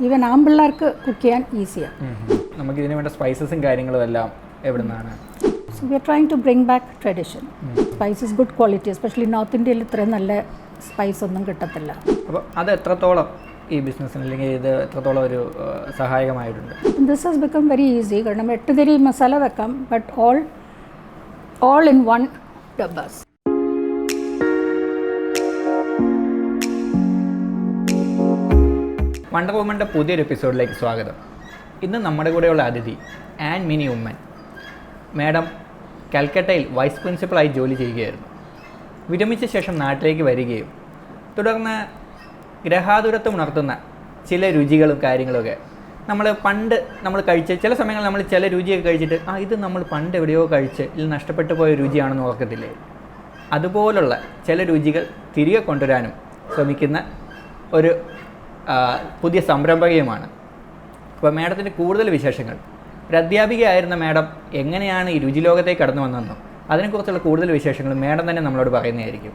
Even ആമ്പിള്ളേർക്ക് cook ചെയ്യാൻ ഈസിയാണ്. നമുക്ക് ഇതിന് വേണ്ട സ്പൈസസും കാര്യങ്ങളും എല്ലാം എവിടെ നിന്നാണ്? So we are trying to bring back tradition. Spice is good quality, especially North India il ഇത്ര നല്ല സ്പൈസ് ഒന്നും കിട്ടത്തില്ല. അപ്പോൾ അത് എത്രത്തോളം ഈ ബിസിനസ്സിന് അല്ലെങ്കിൽ ഇത് എത്രത്തോളം ഒരു സഹായകമായിട്ടുണ്ട്? This has become very easy. കാരണം 8 തരി മസാല വെക്കാം, but all in one dabbas. Wonder വുമൻ്റെ പുതിയൊരു എപ്പിസോഡിലേക്ക് സ്വാഗതം. ഇന്ന് നമ്മുടെ കൂടെയുള്ള അതിഥി ആൻഡ് മിനി ഉമ്മൻ മാഡം കൽക്കട്ടയിൽ വൈസ് പ്രിൻസിപ്പളായി ജോലി ചെയ്യുകയായിരുന്നു. വിരമിച്ച ശേഷം നാട്ടിലേക്ക് വരികയും തുടർന്ന് ഗ്രഹാതുരത്വം ഉണർത്തുന്ന ചില രുചികളും കാര്യങ്ങളൊക്കെ നമ്മൾ കഴിച്ച ചില സമയങ്ങളിൽ നമ്മൾ ചില രുചിയൊക്കെ കഴിച്ചിട്ട് ഇത് നമ്മൾ പണ്ട് എവിടെയോ കഴിച്ച് ഇതിൽ നഷ്ടപ്പെട്ടു പോയ രുചിയാണെന്ന് ഓർക്കത്തില്ലേ? അതുപോലുള്ള ചില രുചികൾ തിരികെ കൊണ്ടുവരാനും ശ്രമിക്കുന്ന ഒരു പുതിയ സംരംഭകയുമാണ്. അപ്പോൾ മാഡത്തിൻ്റെ കൂടുതൽ വിശേഷങ്ങൾ, ഒരു അധ്യാപികയായിരുന്ന മാഡം എങ്ങനെയാണ് ഈ രുചി ലോകത്തേക്ക് കടന്നു വന്നതെന്നും അതിനെക്കുറിച്ചുള്ള കൂടുതൽ വിശേഷങ്ങൾ മാഡം തന്നെ നമ്മളോട് പറയുന്നതായിരിക്കും.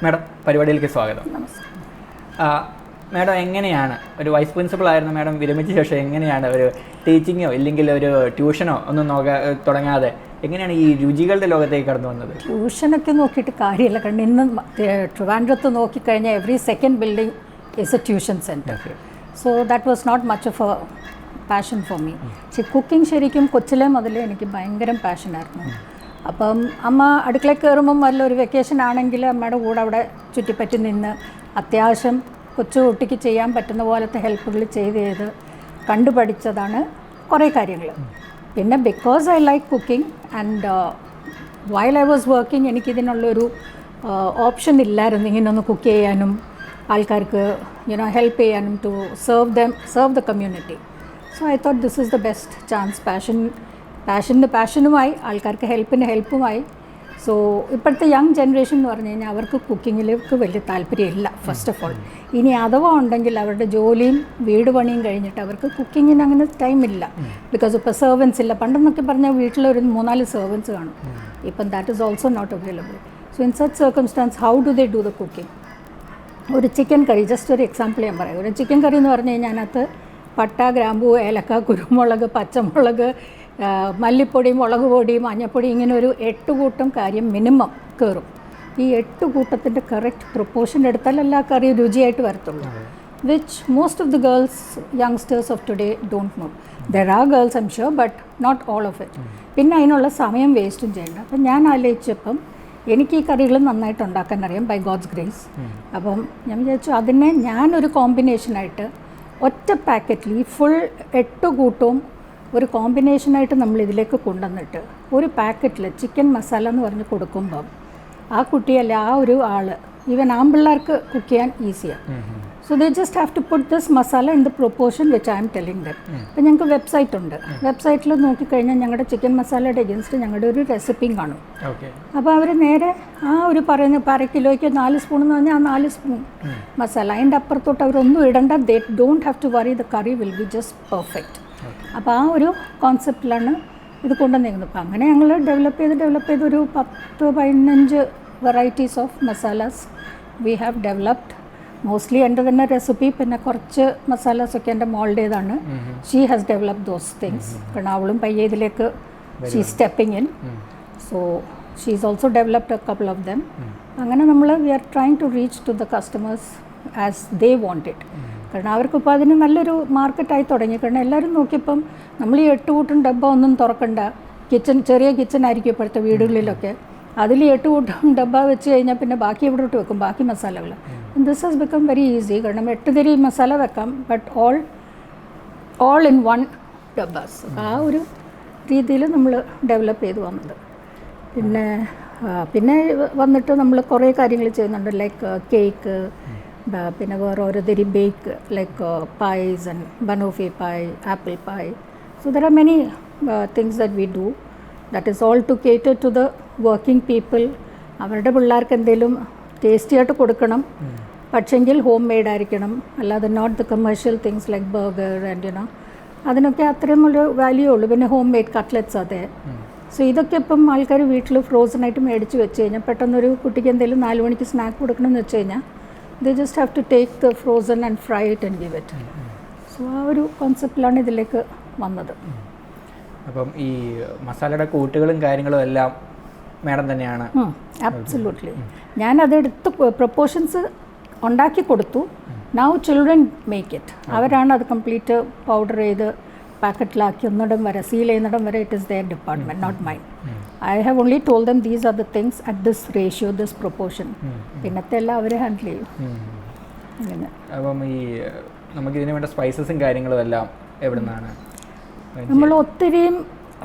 മാഡം, പരിപാടിയിലേക്ക് സ്വാഗതം. മാഡം എങ്ങനെയാണ് ഒരു വൈസ് പ്രിൻസിപ്പൾ ആയിരുന്ന മാഡം വിരമിച്ച ശേഷം എങ്ങനെയാണ് ഒരു ടീച്ചിങ്ങോ ഇല്ലെങ്കിൽ ഒരു ട്യൂഷനോ ഒന്നും തുടങ്ങാതെ എങ്ങനെയാണ് ഈ രുചികളുടെ ലോകത്തേക്ക് കടന്നു വന്നത്? ട്യൂഷനൊക്കെ നോക്കിയിട്ട് കാര്യമില്ല. കാരണം ഇന്ന് ട്രിവാൻഡ്രത്ത് നോക്കിക്കഴിഞ്ഞാൽ every second building is a tuition centre. So that was not much of a passion for me. പക്ഷേ കുക്കിംഗ് ശരിക്കും കൊച്ചിലെ മുതലേ എനിക്ക് ഭയങ്കര പാഷനായിരുന്നു. അപ്പം അമ്മ അടുക്കളയിൽ കയറുമ്പം വല്ല ഒരു വെക്കേഷൻ ആണെങ്കിൽ അമ്മയുടെ കൂടെ അവിടെ ചുറ്റിപ്പറ്റി നിന്ന് അത്യാവശ്യം കൊച്ചു കുട്ടിക്ക് ചെയ്യാൻ പറ്റുന്ന പോലത്തെ ഹെൽപ്പുകൾ ചെയ്ത് കണ്ടുപഠിച്ചതാണ് കുറേ കാര്യങ്ങൾ. പിന്നെ because I like cooking and while I was working എനിക്കിതിനുള്ളൊരു ഓപ്ഷൻ ഇല്ലായിരുന്നു ഇങ്ങനൊന്ന് കുക്ക് ചെയ്യാനും ആൾക്കാർക്ക് ഹെൽപ്പ് ചെയ്യാനും to serve the community. So I thought this is the best chance. പാഷനുമായി ആൾക്കാർക്ക് ഹെൽപ്പുമായി. സോ ഇപ്പോഴത്തെ യങ് ജനറേഷൻ എന്ന് പറഞ്ഞു കഴിഞ്ഞാൽ അവർക്ക് കുക്കിങ്ങിലേക്ക് വലിയ താല്പര്യമില്ല ഫസ്റ്റ് ഓഫ് ഓൾ. ഇനി അഥവാ ഉണ്ടെങ്കിൽ അവരുടെ ജോലിയും വീട് പണിയും കഴിഞ്ഞിട്ട് അവർക്ക് കുക്കിങ്ങിന് അങ്ങനെ ടൈമില്ല. ബിക്കോസ് ഇപ്പോൾ സെർവൻസ് ഇല്ല. പണ്ടെന്നൊക്കെ പറഞ്ഞാൽ വീട്ടിലൊരു 3-4 സെർവൻസ് കാണും. ഇപ്പം that is also not available. So in such circumstance how do they do the cooking? ഒരു ചിക്കൻ കറി, ജസ്റ്റ് ഒരു എക്സാമ്പിൾ ഞാൻ പറയാം. ഒരു ചിക്കൻ കറി എന്ന് പറഞ്ഞു കഴിഞ്ഞാൽ അതിനകത്ത് പട്ട, ഗ്രാമ്പൂ, ഏലക്ക, കുരുമുളക്, പച്ചമുളക്, മല്ലിപ്പൊടി, മുളക് പൊടി, മഞ്ഞൾപ്പൊടി, ഇങ്ങനെ ഒരു 8 കൂട്ടം കാര്യം മിനിമം കയറും. ഈ 8 കൂട്ടത്തിൻ്റെ കറക്റ്റ് പ്രൊപ്പോർഷൻ എടുത്താൽ എല്ലാ കറിയും രുചിയായിട്ട് വരത്തുള്ളൂ. Which most of the girls youngsters of today don't know. There are girls I'm sure, but not all of it. പിന്നെ അതിനുള്ള സമയം വേസ്റ്റും ചെയ്യേണ്ട. അപ്പം ഞാൻ ആലോചിച്ചപ്പം എനിക്ക് ഈ കറികൾ നന്നായിട്ട് ഉണ്ടാക്കാൻ അറിയാം, ബൈ ഗോഡ്സ് ഗ്രേസ്. അപ്പം ഞാൻ വിചാരിച്ചു അതിനെ ഞാനൊരു കോമ്പിനേഷനായിട്ട് ഒറ്റ പാക്കറ്റിൽ ഈ ഫുൾ 8 കൂട്ടവും ഒരു കോമ്പിനേഷനായിട്ട് നമ്മൾ ഇതിലേക്ക് കൊണ്ടുവന്നിട്ട് ഒരു പാക്കറ്റിൽ ചിക്കൻ മസാല എന്ന് പറഞ്ഞ് കൊടുക്കുമ്പം ആ കുട്ടിയല്ല ആ ഒരു ആൾ ഈവൻ ആമ്പിള്ളേർക്ക് കുക്ക് ചെയ്യാൻ ഈസിയാണ്. So they just have to put this masala in the proportion which I'm telling them. അപ്പം ഞങ്ങൾക്ക് വെബ്സൈറ്റ് ഉണ്ട്. വെബ്സൈറ്റിൽ നോക്കിക്കഴിഞ്ഞാൽ ഞങ്ങളുടെ ചിക്കൻ മസാലയുടെ എഗൻസ്റ്റ് ഞങ്ങളുടെ ഒരു റെസിപ്പിയും കാണും. അപ്പോൾ അവർ നേരെ ആ ഒരു പറയുന്ന 1/2 കിലോയ്ക്ക് 4 സ്പൂൺ എന്ന് പറഞ്ഞാൽ ആ 4 സ്പൂൺ മസാല അതിൻ്റെ അപ്പുറത്തോട്ട് അവരൊന്നും ഇടണ്ട. They don't have to worry, the curry will be just perfect. അപ്പോൾ ആ ഒരു കോൺസെപ്റ്റിലാണ് ഇത് കൊണ്ടുവന്നിരിക്കുന്നത്. അപ്പോൾ അങ്ങനെ ഞങ്ങൾ ഡെവലപ്പ് ചെയ്ത് ഒരു 10-15 varieties of masalas we have developed. Mostly എൻ്റെ തന്നെ റെസിപ്പി, പിന്നെ കുറച്ച് മസാലാസൊക്കെ എൻ്റെ മോൾഡ് ചെയ്താണ്. She has developed those things. കാരണം അവളും പയ്യെ ഇതിലേക്ക് she stepping in. So she is also developed a couple of them. അങ്ങനെ നമ്മൾ we are trying to reach to the customers as they want it. കാരണം അവർക്കിപ്പോൾ അതിന് നല്ലൊരു മാർക്കറ്റായി തുടങ്ങി. കാരണം എല്ലാവരും നോക്കിയപ്പം നമ്മൾ ഈ 8 കൂട്ടം ഡബ്ബ ഒന്നും തുറക്കണ്ട. ചെറിയ കിച്ചൺ ആയിരിക്കും ഇപ്പോഴത്തെ വീടുകളിലൊക്കെ. അതിൽ 8 കൂട്ടം ഡബ്ബ വെച്ച് കഴിഞ്ഞാൽ പിന്നെ ബാക്കി എവിടോട്ട് വെക്കും, ബാക്കി മസാലകൾ. This has become very easy. കാരണം 8 തരി മസാല വെക്കാം, but all in one dabbas. ആ ഒരു രീതിയിൽ നമ്മൾ ഡെവലപ്പ് ചെയ്ത് വന്നത്. പിന്നെ വന്നിട്ട് നമ്മൾ കുറേ കാര്യങ്ങൾ ചെയ്യുന്നുണ്ട്. ലൈക്ക് കേക്ക്, പിന്നെ വേറെ ഓരോരുത്തരി bake like pies and banoffee pie apple pie. So there are many things that we do. That is all to cater to the working people. അവരുടെ പിള്ളേർക്ക് എന്തെങ്കിലും ടേസ്റ്റി ആയിട്ട് കൊടുക്കണം, പക്ഷെങ്കിൽ ഹോം മെയ്ഡ് ആയിരിക്കണം. അല്ലാതെ not the commercial things like burger and you know അതിനൊക്കെ അത്രയും ഒരു വാല്യൂ ഉള്ളൂ. പിന്നെ ഹോം മെയ്ഡ് കട്ട്ലറ്റ്സ് അതെ. സോ ഇതൊക്കെ ഇപ്പം ആൾക്കാർ വീട്ടിൽ ഫ്രോസണായിട്ട് മേടിച്ച് വെച്ച് കഴിഞ്ഞാൽ പെട്ടെന്നൊരു കുട്ടിക്ക് എന്തെങ്കിലും 4 മണിക്ക് സ്നാക്ക് കൊടുക്കണം എന്ന് വെച്ച് കഴിഞ്ഞാൽ they just have to take the frozen and fry it and give it. So ആ ഒരു കോൺസെപ്റ്റിലാണ് ഇതിലേക്ക് വന്നത്. അപ്പം ഈ മസാലയുടെ കൂട്ടുകളും കാര്യങ്ങളും എല്ലാം മാഡം തന്നെയാണ്? ആബ്സല്യൂട്ട്ലി. ഞാനതെടുത്ത് പ്രൊപ്പോർഷൻസ് ഉണ്ടാക്കി കൊടുത്തു. Now children make it. അവരാണ് അത് കംപ്ലീറ്റ് പൗഡർ ചെയ്ത് പാക്കറ്റിലാക്കി ഒന്നിടം വരെ സീൽ ചെയ്യുന്നിടം വരെ it is their department, not mine. I have only told them these are the things at this ratio, this proportion. പിന്നത്തെ എല്ലാം അവർ ഹാൻഡിൽ ചെയ്യും. അങ്ങനെ. അപ്പം ഈ നമുക്ക് ഇതിന് വേണ്ട സ്പൈസസും കാര്യങ്ങളും എല്ലാം എവിടെ നിന്നാണ്? നമ്മൾ ഒത്തിരിയും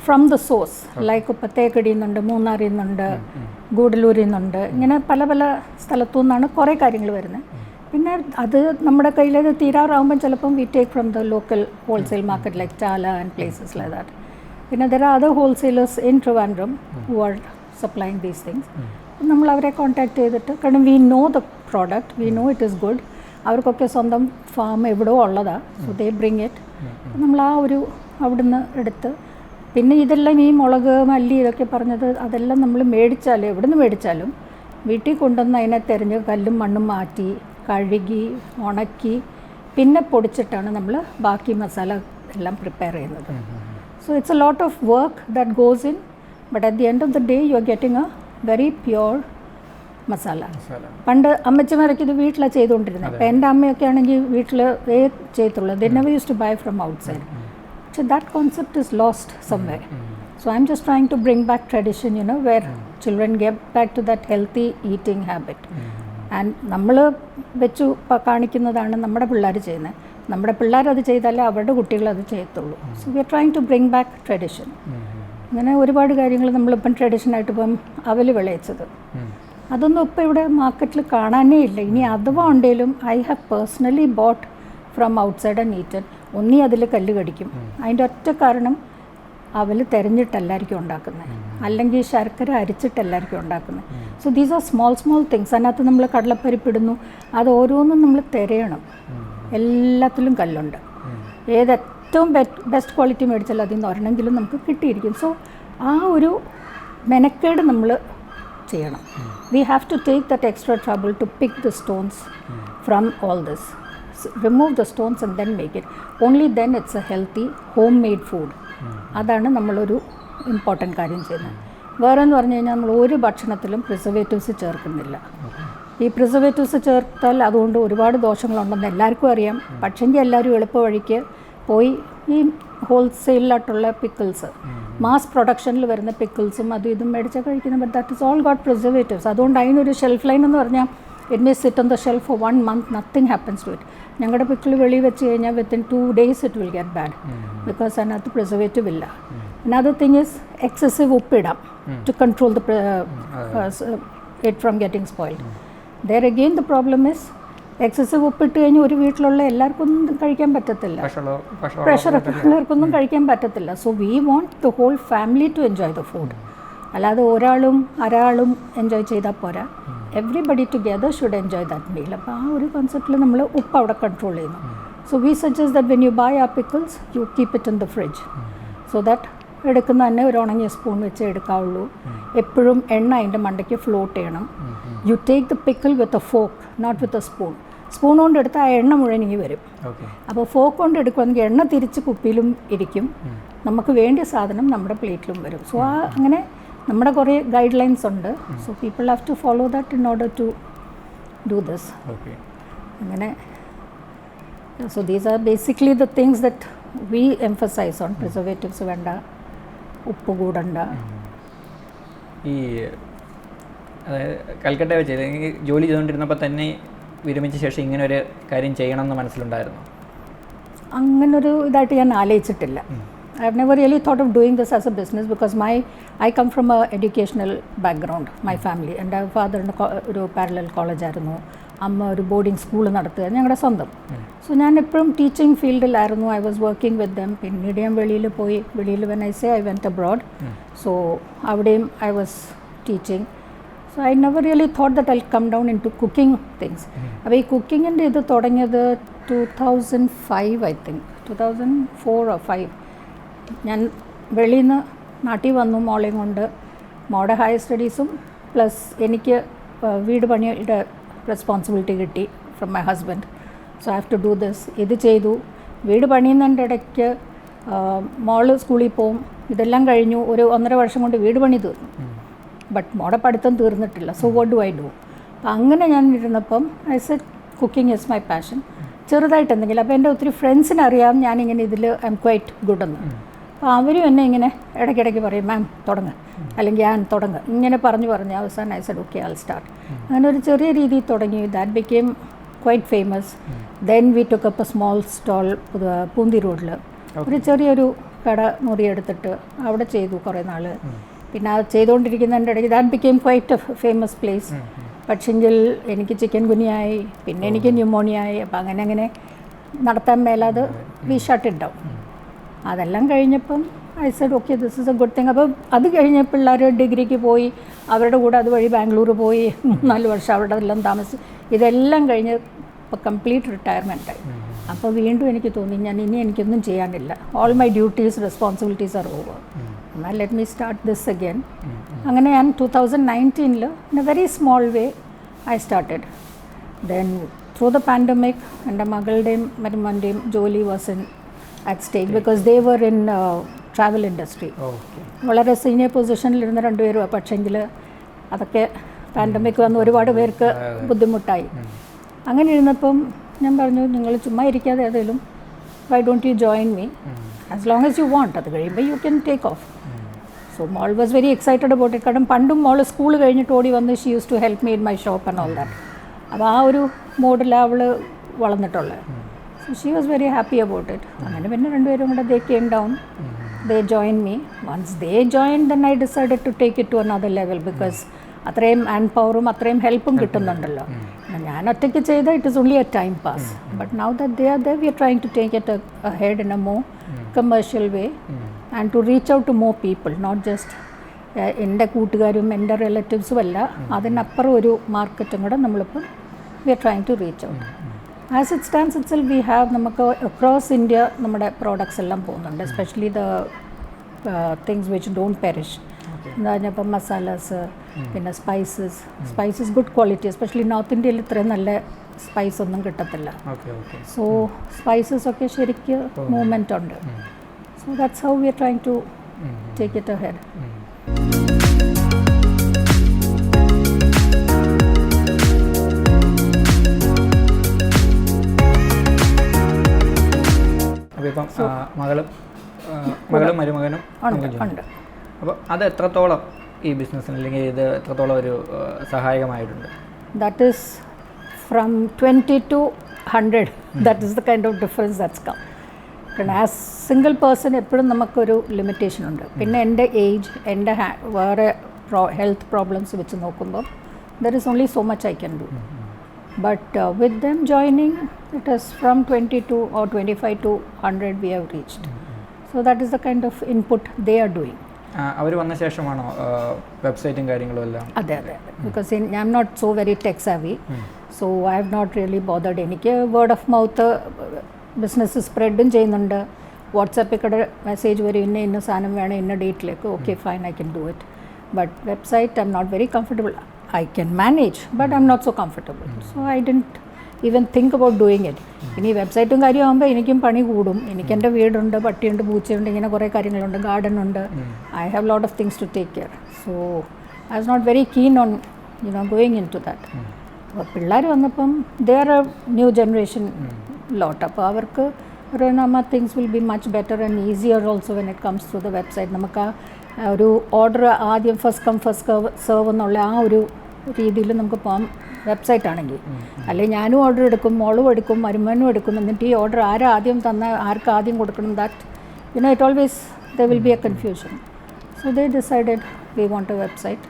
ഫ്രം ദ സോഴ്സ് ലൈക്ക് 𝗙𝗪 നിന്നുണ്ട്, മൂന്നാറിൽ നിന്നുണ്ട്, ഗൂഡല്ലൂരിൽ നിന്നുണ്ട്, ഇങ്ങനെ പല പല സ്ഥലത്തു നിന്നാണ് കുറേ കാര്യങ്ങൾ വരുന്നത്. പിന്നെ അത് നമ്മുടെ കയ്യിൽ തീരാറാകുമ്പം ചിലപ്പം we take from the local wholesale market like Chala and places like that. പിന്നെ there are other wholesalers in Trivandrum who are supplying these things. നമ്മൾ അവരെ കോൺടാക്ട് ചെയ്തിട്ട്, കാരണം we know the product, we know it is good. അവർക്കൊക്കെ സ്വന്തം farm എവിടെയോ ഉള്ളതാണ്. So they bring it. നമ്മൾ ആ ഒരു അവിടുന്ന് എടുത്ത്, പിന്നെ ഇതെല്ലാം ഈ മുളക് മല്ലി ഇതൊക്കെ പറഞ്ഞത് അതെല്ലാം നമ്മൾ മേടിച്ചാലും എവിടെ നിന്ന് മേടിച്ചാലും വീട്ടിൽ കൊണ്ടുവന്ന് അതിനെ തെരഞ്ഞ് കല്ലും മണ്ണും മാറ്റി കഴുകി ഉണക്കി പിന്നെ പൊടിച്ചിട്ടാണ് നമ്മൾ ബാക്കി മസാല എല്ലാം പ്രിപ്പയർ ചെയ്യുന്നത്. So it's A lot of work that goes in, but at the end of the day you are getting A very pure masala. പണ്ട് അമ്മച്ചിമാരൊക്കെ ഇത് വീട്ടിലാണ് ചെയ്തുകൊണ്ടിരുന്നത്. അപ്പോൾ എൻ്റെ അമ്മയൊക്കെ ആണെങ്കിൽ വീട്ടിൽ ചെയ്യത്തുള്ളൂ. They never use to bye from outside. So that concept is lost somewhere. So I'm just trying to bring back tradition, you know, where children get back to that healthy eating habit. And നമ്മൾ വെച്ചു കാണിക്കുന്നതാണ് നമ്മുടെ പിള്ളേർ ചെയ്യുന്നത്. നമ്മുടെ പിള്ളേർ അത് ചെയ്താലേ അവരുടെ കുട്ടികൾ അത് ചെയ്യത്തുള്ളൂ. So we are trying to bring back tradition. അങ്ങനെ ഒരുപാട് കാര്യങ്ങൾ നമ്മളിപ്പം ട്രഡീഷനായിട്ട് ഇപ്പം അവൽ വിളയിച്ചത് അതൊന്നും ഇപ്പം ഇവിടെ മാർക്കറ്റിൽ കാണാനേ ഇല്ല. ഇനി അഥവാ ഉണ്ടെങ്കിലും I have personally bought from outside and eated. ഒന്നി അതിൽ കല്ല് കടിക്കും. അതിൻ്റെ ഒറ്റ കാരണം അവൽ തിരഞ്ഞിട്ടല്ലായിരിക്കും ഉണ്ടാക്കുന്നത്, അല്ലെങ്കിൽ ശർക്കര അരിച്ചിട്ടല്ലായിരിക്കും ഉണ്ടാക്കുന്നത്. So these are small small things. അതിനകത്ത് നമ്മൾ കടലപ്പരിപ്പിടുന്നു, അത് ഓരോന്നും നമ്മൾ തിരയണം. എല്ലാത്തിലും കല്ലുണ്ട്. ഏറ്റവും ബെസ്റ്റ് ക്വാളിറ്റി മേടിച്ചാൽ അതിൽ നിന്ന് ഒരെണ്ണമെങ്കിലും നമുക്ക് കിട്ടിയിരിക്കും. സോ ആ ഒരു മെനക്കേട് നമ്മൾ ചെയ്യണം. We have to take that extra trouble to pick the stones from all this. Remove the stones and then make it. Only then it's a healthy homemade food. അതാണ് നമ്മളൊരു ഇമ്പോർട്ടൻറ്റ് കാര്യം ചെയ്യുന്നത്. വേറെ എന്ന് പറഞ്ഞു കഴിഞ്ഞാൽ നമ്മൾ ഒരു ഭക്ഷണത്തിലും പ്രിസർവേറ്റീവ്സ് ചേർക്കുന്നില്ല. ഈ പ്രിസർവേറ്റീവ്സ് ചേർത്താൽ അതുകൊണ്ട് ഒരുപാട് ദോഷങ്ങളുണ്ടെന്ന് എല്ലാവർക്കും അറിയാം. പക്ഷെങ്കിൽ എല്ലാവരും എളുപ്പ വഴിക്ക് പോയി ഈ ഹോൾസെയിലായിട്ടുള്ള പിക്കിൾസ്, മാസ് പ്രൊഡക്ഷനിൽ വരുന്ന പിക്കിൾസും അതും ഇതും മേടിച്ചാൽ കഴിക്കുന്നത്. But that is all got preservatives. അതുകൊണ്ട് അതിനൊരു ഷെൽഫ് ലൈൻ എന്ന് പറഞ്ഞാൽ it may sit on the shelf for 1 month, nothing happens to it. ഞങ്ങളുടെ പിക്കിൾ വെളിയിൽ വെച്ച് കഴിഞ്ഞാൽ within 2 days it will get bad, because അതിനകത്ത് പ്രിസർവേറ്റീവ് ഇല്ല. അനദർ തിങ് ഈസ് എക്സസീവ് ഉപ്പിടാം to control the it from getting spoiled. There again the problem is excessive ഉപ്പിട്ട് കഴിഞ്ഞാൽ ഒരു വീട്ടിലുള്ള എല്ലാവർക്കും ഒന്നും കഴിക്കാൻ പറ്റത്തില്ല. പ്രഷറൊക്കെ ഉള്ളവർക്കൊന്നും കഴിക്കാൻ പറ്റത്തില്ല. So we want the whole family to enjoy the food. അല്ലാതെ ഒരാളും എൻജോയ് ചെയ്താൽ പോരാ. Everybody together should enjoy that meal. അപ്പോൾ ആ ഒരു കോൺസെപ്റ്റിൽ നമ്മൾ ഉപ്പ് അവിടെ കൺട്രോൾ ചെയ്യുന്നു. So we suggest that when you buy ആ pickles you keep it in the fridge, so that എടുക്കുന്ന തന്നെ ഒരു ഉണങ്ങിയ സ്പൂൺ വെച്ച് എടുക്കാവുള്ളൂ. എപ്പോഴും എണ്ണ അതിൻ്റെ മണ്ടയ്ക്ക് ഫ്ലോട്ട് ചെയ്യണം. You take the pickle with a fork, not with a spoon. Spoon കൊണ്ട് എടുത്താൽ ആ എണ്ണ മുഴുവൻ ഇങ്ങി വരും. അപ്പോൾ ഫോക്ക് കൊണ്ട് എടുക്കുകയാണെങ്കിൽ എണ്ണ തിരിച്ച് കുപ്പിയിലും ഇരിക്കും, നമുക്ക് വേണ്ടിയ സാധനം നമ്മുടെ പ്ലേറ്റിലും വരും. സോ ആ അങ്ങനെ നമ്മുടെ കുറേ ഗൈഡ് ലൈൻസ് ഉണ്ട്. So people have to follow that in order to do this. അങ്ങനെ so these are basically the things that we emphasise on. Preservatives വേണ്ട, ഉപ്പ് കൂടണ്ട. ഈ അതായത് കൽക്കട്ട വെച്ച് ജോലി ചെയ്തുകൊണ്ടിരുന്നപ്പോൾ തന്നെ വിരമിച്ച ശേഷം ഇങ്ങനെ ഒരു കാര്യം ചെയ്യണമെന്ന് മനസ്സിലുണ്ടായിരുന്നു? അങ്ങനൊരു ഇതായിട്ട് ഞാൻ ആലോചിച്ചിട്ടില്ല. I have never really thought of doing this as a business because I come from a educational background, my family. And my father ഒരു പാരലൽ കോളേജ് ആയിരുന്നു, അമ്മ ഒരു ബോർഡിംഗ് സ്കൂൾ നടത്തുക, ഞങ്ങളുടെ സ്വന്തം. സോ ഞാൻ എപ്പോഴും ടീച്ചിങ് ഫീൽഡിലായിരുന്നു. I was working with them. പിന്നീട് ഞാൻ വെളിയിൽ പോയി. വെളിയിൽ when I say I went abroad. So അവിടെയും I was teaching. So I never really thought that I come down into cooking things. അപ്പോൾ ഈ കുക്കിങ്ങിൻ്റെ ഇത് തുടങ്ങിയത് 2005 ഐ തിങ്ക് 2004 or 5. ഞാൻ വെളിയിൽ നിന്ന് നാട്ടിൽ വന്നു മോളെയും കൊണ്ട്. മോളുടെ ഹയർ സ്റ്റഡീസും പ്ലസ് എനിക്ക് വീട് പണിയുടെ റെസ്പോൺസിബിലിറ്റി കിട്ടി from my husband. So I have to do this. ഇത് ചെയ്തു. വീട് പണിയുന്നതിൻ്റെ ഇടയ്ക്ക് മോള് സ്കൂളിൽ പോവും. ഇതെല്ലാം കഴിഞ്ഞു. ഒരു 1.5 വർഷം കൊണ്ട് വീട് പണി തീർന്നു. ബട്ട് മോളുടെ പഠിത്തം തീർന്നിട്ടില്ല. So what do I do? അപ്പം അങ്ങനെ ഞാൻ ഇരുന്നപ്പം I said cooking is my passion. ചെറുതായിട്ട് എന്തെങ്കിലും. അപ്പോൾ എൻ്റെ ഒത്തിരി ഫ്രണ്ട്സിനറിയാം ഞാനിങ്ങനെ ഇതിൽ ഐ എം ക്വൈറ്റ് ഗുഡ് എന്ന്. അപ്പോൾ അവരും എന്നെ ഇങ്ങനെ ഇടയ്ക്കിടയ്ക്ക് പറയും മാം തുടങ്ങ്, അല്ലെങ്കിൽ ഞാൻ തുടങ്ങ്, ഇങ്ങനെ പറഞ്ഞ് അവസാനം I said okay I start. അങ്ങനെ ഒരു ചെറിയ രീതിയിൽ തുടങ്ങി. That became quite famous. Then we took up a small stall Poonthi റോഡിൽ. ഒരു ചെറിയൊരു കട മുറിയെടുത്തിട്ട് അവിടെ ചെയ്തു കുറേ നാൾ. പിന്നെ അത് ചെയ്തുകൊണ്ടിരിക്കുന്നതിൻ്റെ ഇടയ്ക്ക് that became quite A famous place. പക്ഷെങ്കിൽ എനിക്ക് ചിക്കൻ ഗുനിയായി, പിന്നെ എനിക്ക് ന്യൂമോണിയ ആയി. അപ്പോൾ അങ്ങനെ നടത്താൻ മേലാതെ വി ഷട്ട് ഇറ്റ് ഡൗൺ. അതെല്ലാം കഴിഞ്ഞപ്പം I said okay this is a good thing. അപ്പോൾ അത് കഴിഞ്ഞ പിള്ളേർ ഡിഗ്രിക്ക് പോയി. അവരുടെ കൂടെ അതുവഴി ബാംഗ്ലൂർ പോയി 4 വർഷം അവിടെ എല്ലാം താമസിച്ചു. ഇതെല്ലാം കഴിഞ്ഞ് ഇപ്പോൾ കംപ്ലീറ്റ് റിട്ടയർമെൻറ്റായി. അപ്പോൾ വീണ്ടും എനിക്ക് തോന്നി ഇനി എനിക്കൊന്നും ചെയ്യാനില്ല. All my duties responsibilities are over. എന്നാൽ let me start this again. അങ്ങനെ ഞാൻ 2019 in a very small way I started. Then through the pandemic എൻ്റെ മകളുടെയും മരുമൻ്റെയും ജോലി was in at stake because they were in travel industry. വളരെ senior പൊസിഷനിലിരുന്ന 2 പേരും. പക്ഷേങ്കിൽ അതൊക്കെ പാൻഡമിക് വന്ന് ഒരുപാട് പേർക്ക് ബുദ്ധിമുട്ടായി. അങ്ങനെ ഇരുന്നപ്പം ഞാൻ പറഞ്ഞു നിങ്ങൾ ചുമ്മാ ഇരിക്കാതെ ഏതെങ്കിലും why don't you join me as long as you want. അത് കഴിയുമ്പോൾ you can take off. So മോൾ was very excited about it. കാരണം പണ്ടും മോൾ സ്കൂൾ കഴിഞ്ഞിട്ട് ഓടി വന്ന് she use to help me in my shop and all that. അപ്പോൾ ആ ഒരു മോഡിലാണ് അവൾ വളർന്നിട്ടുള്ളത്. So she was very happy about it. അങ്ങനെ പിന്നെ 2 പേരും കൂടെ they came down. They join me. Once they join then I decided to take it to another level because അത്രയും മാൻ പവറും അത്രയും ഹെൽപ്പും കിട്ടുന്നുണ്ടല്ലോ. ഞാൻ ഒറ്റയ്ക്ക് ചെയ്ത it is only a time pass. But now that they are there we are trying to take it ahead in a more commercial way and to reach out to more people. Not just എൻ്റെ കൂട്ടുകാരും എൻ്റെ റിലേറ്റീവ്സും അല്ല, അതിനപ്പുറം ഒരു മാർക്കറ്റും കൂടെ നമ്മളിപ്പം we are trying to reach out. As it stands itself we have നമുക്ക് അക്രോസ് ഇന്ത്യ നമ്മുടെ പ്രോഡക്ട്സ് എല്ലാം പോകുന്നുണ്ട്. Especially the things which don't perish. എന്താ പറഞ്ഞാൽ ഇപ്പം മസാലാസ്, പിന്നെ spices good quality. Especially north ഇന്ത്യയിൽ ഇത്രയും നല്ല സ്പൈസ് ഒന്നും കിട്ടത്തില്ല. സോ സ്പൈസസ് ഒക്കെ ശരിക്ക് മൂവ്മെൻ്റ് ഉണ്ട്. So that's how we are trying to take it ahead. ഇപ്പം മകളും മരുമകനും ഉണ്ട്. അപ്പോൾ അത് എത്രത്തോളം ഈ ബിസിനസ്സിന് അല്ലെങ്കിൽ ഇത് എത്രത്തോളം ഒരു സഹായകമായിട്ടുണ്ട്? That is from 20 to 100. That is the kind of difference that's come. കാരണം ആസ് സിംഗിൾ പേഴ്സൺ എപ്പോഴും നമുക്കൊരു ലിമിറ്റേഷൻ ഉണ്ട്. പിന്നെ എൻ്റെ ഏജ്, എൻ്റെ വേറെ ഹെൽത്ത് പ്രോബ്ലംസ് വെച്ച് നോക്കുമ്പോൾ there is only so much I can do. But with them joining, it is from 22 or 25 to 100 we have reached. So that is the kind of input they are doing. അവർ വന്ന ശേഷമാണോ വെബ്സൈറ്റും കാര്യങ്ങളും എല്ലാം? അതെ. Because I am not so very tech savvy. So I have not really bothered. എനിക്ക് word of mouth business സ്പ്രെഡും ചെയ്യുന്നുണ്ട്. വാട്സാപ്പിൽ കൂടെ മെസ്സേജ് വരും ഇന്ന സാധനം വേണം ഇന്ന ഡേറ്റിലേക്ക്. Okay fine, I can do it. But website I M not very comfortable. I can manage, but I'm not so comfortable. So I didn't even think about doing it. ഇനി വെബ്സൈറ്റും കാര്യമാകുമ്പോൾ എനിക്കും പണി കൂടും. എനിക്കെൻ്റെ വീടുണ്ട്, പട്ടിയുണ്ട്, പൂച്ചയുണ്ട്, ഇങ്ങനെ കുറേ കാര്യങ്ങളുണ്ട്, ഗാർഡൻ ഉണ്ട്. I have lot of things to take care. So I was not very keen on going into that. അപ്പോൾ പിള്ളേർ വന്നപ്പം they are a new generation lot. അപ്പോൾ അവർക്ക് things will be much better and easier also when it comes to the website. നമുക്ക് ഒരു order ആദ്യം first come first serve എന്നുള്ള ആ ഒരു രീതിയിൽ നമുക്ക് പോകാം വെബ്സൈറ്റ് ആണെങ്കിൽ. അല്ലെങ്കിൽ ഞാനും ഓർഡർ എടുക്കും, മോളും എടുക്കും, മരുമനും എടുക്കും. എന്നിട്ട് ഈ ഓർഡർ ആദ്യം തന്ന ആർക്ക് ആദ്യം കൊടുക്കണം, that it always there will be a confusion. So they decided we want a website.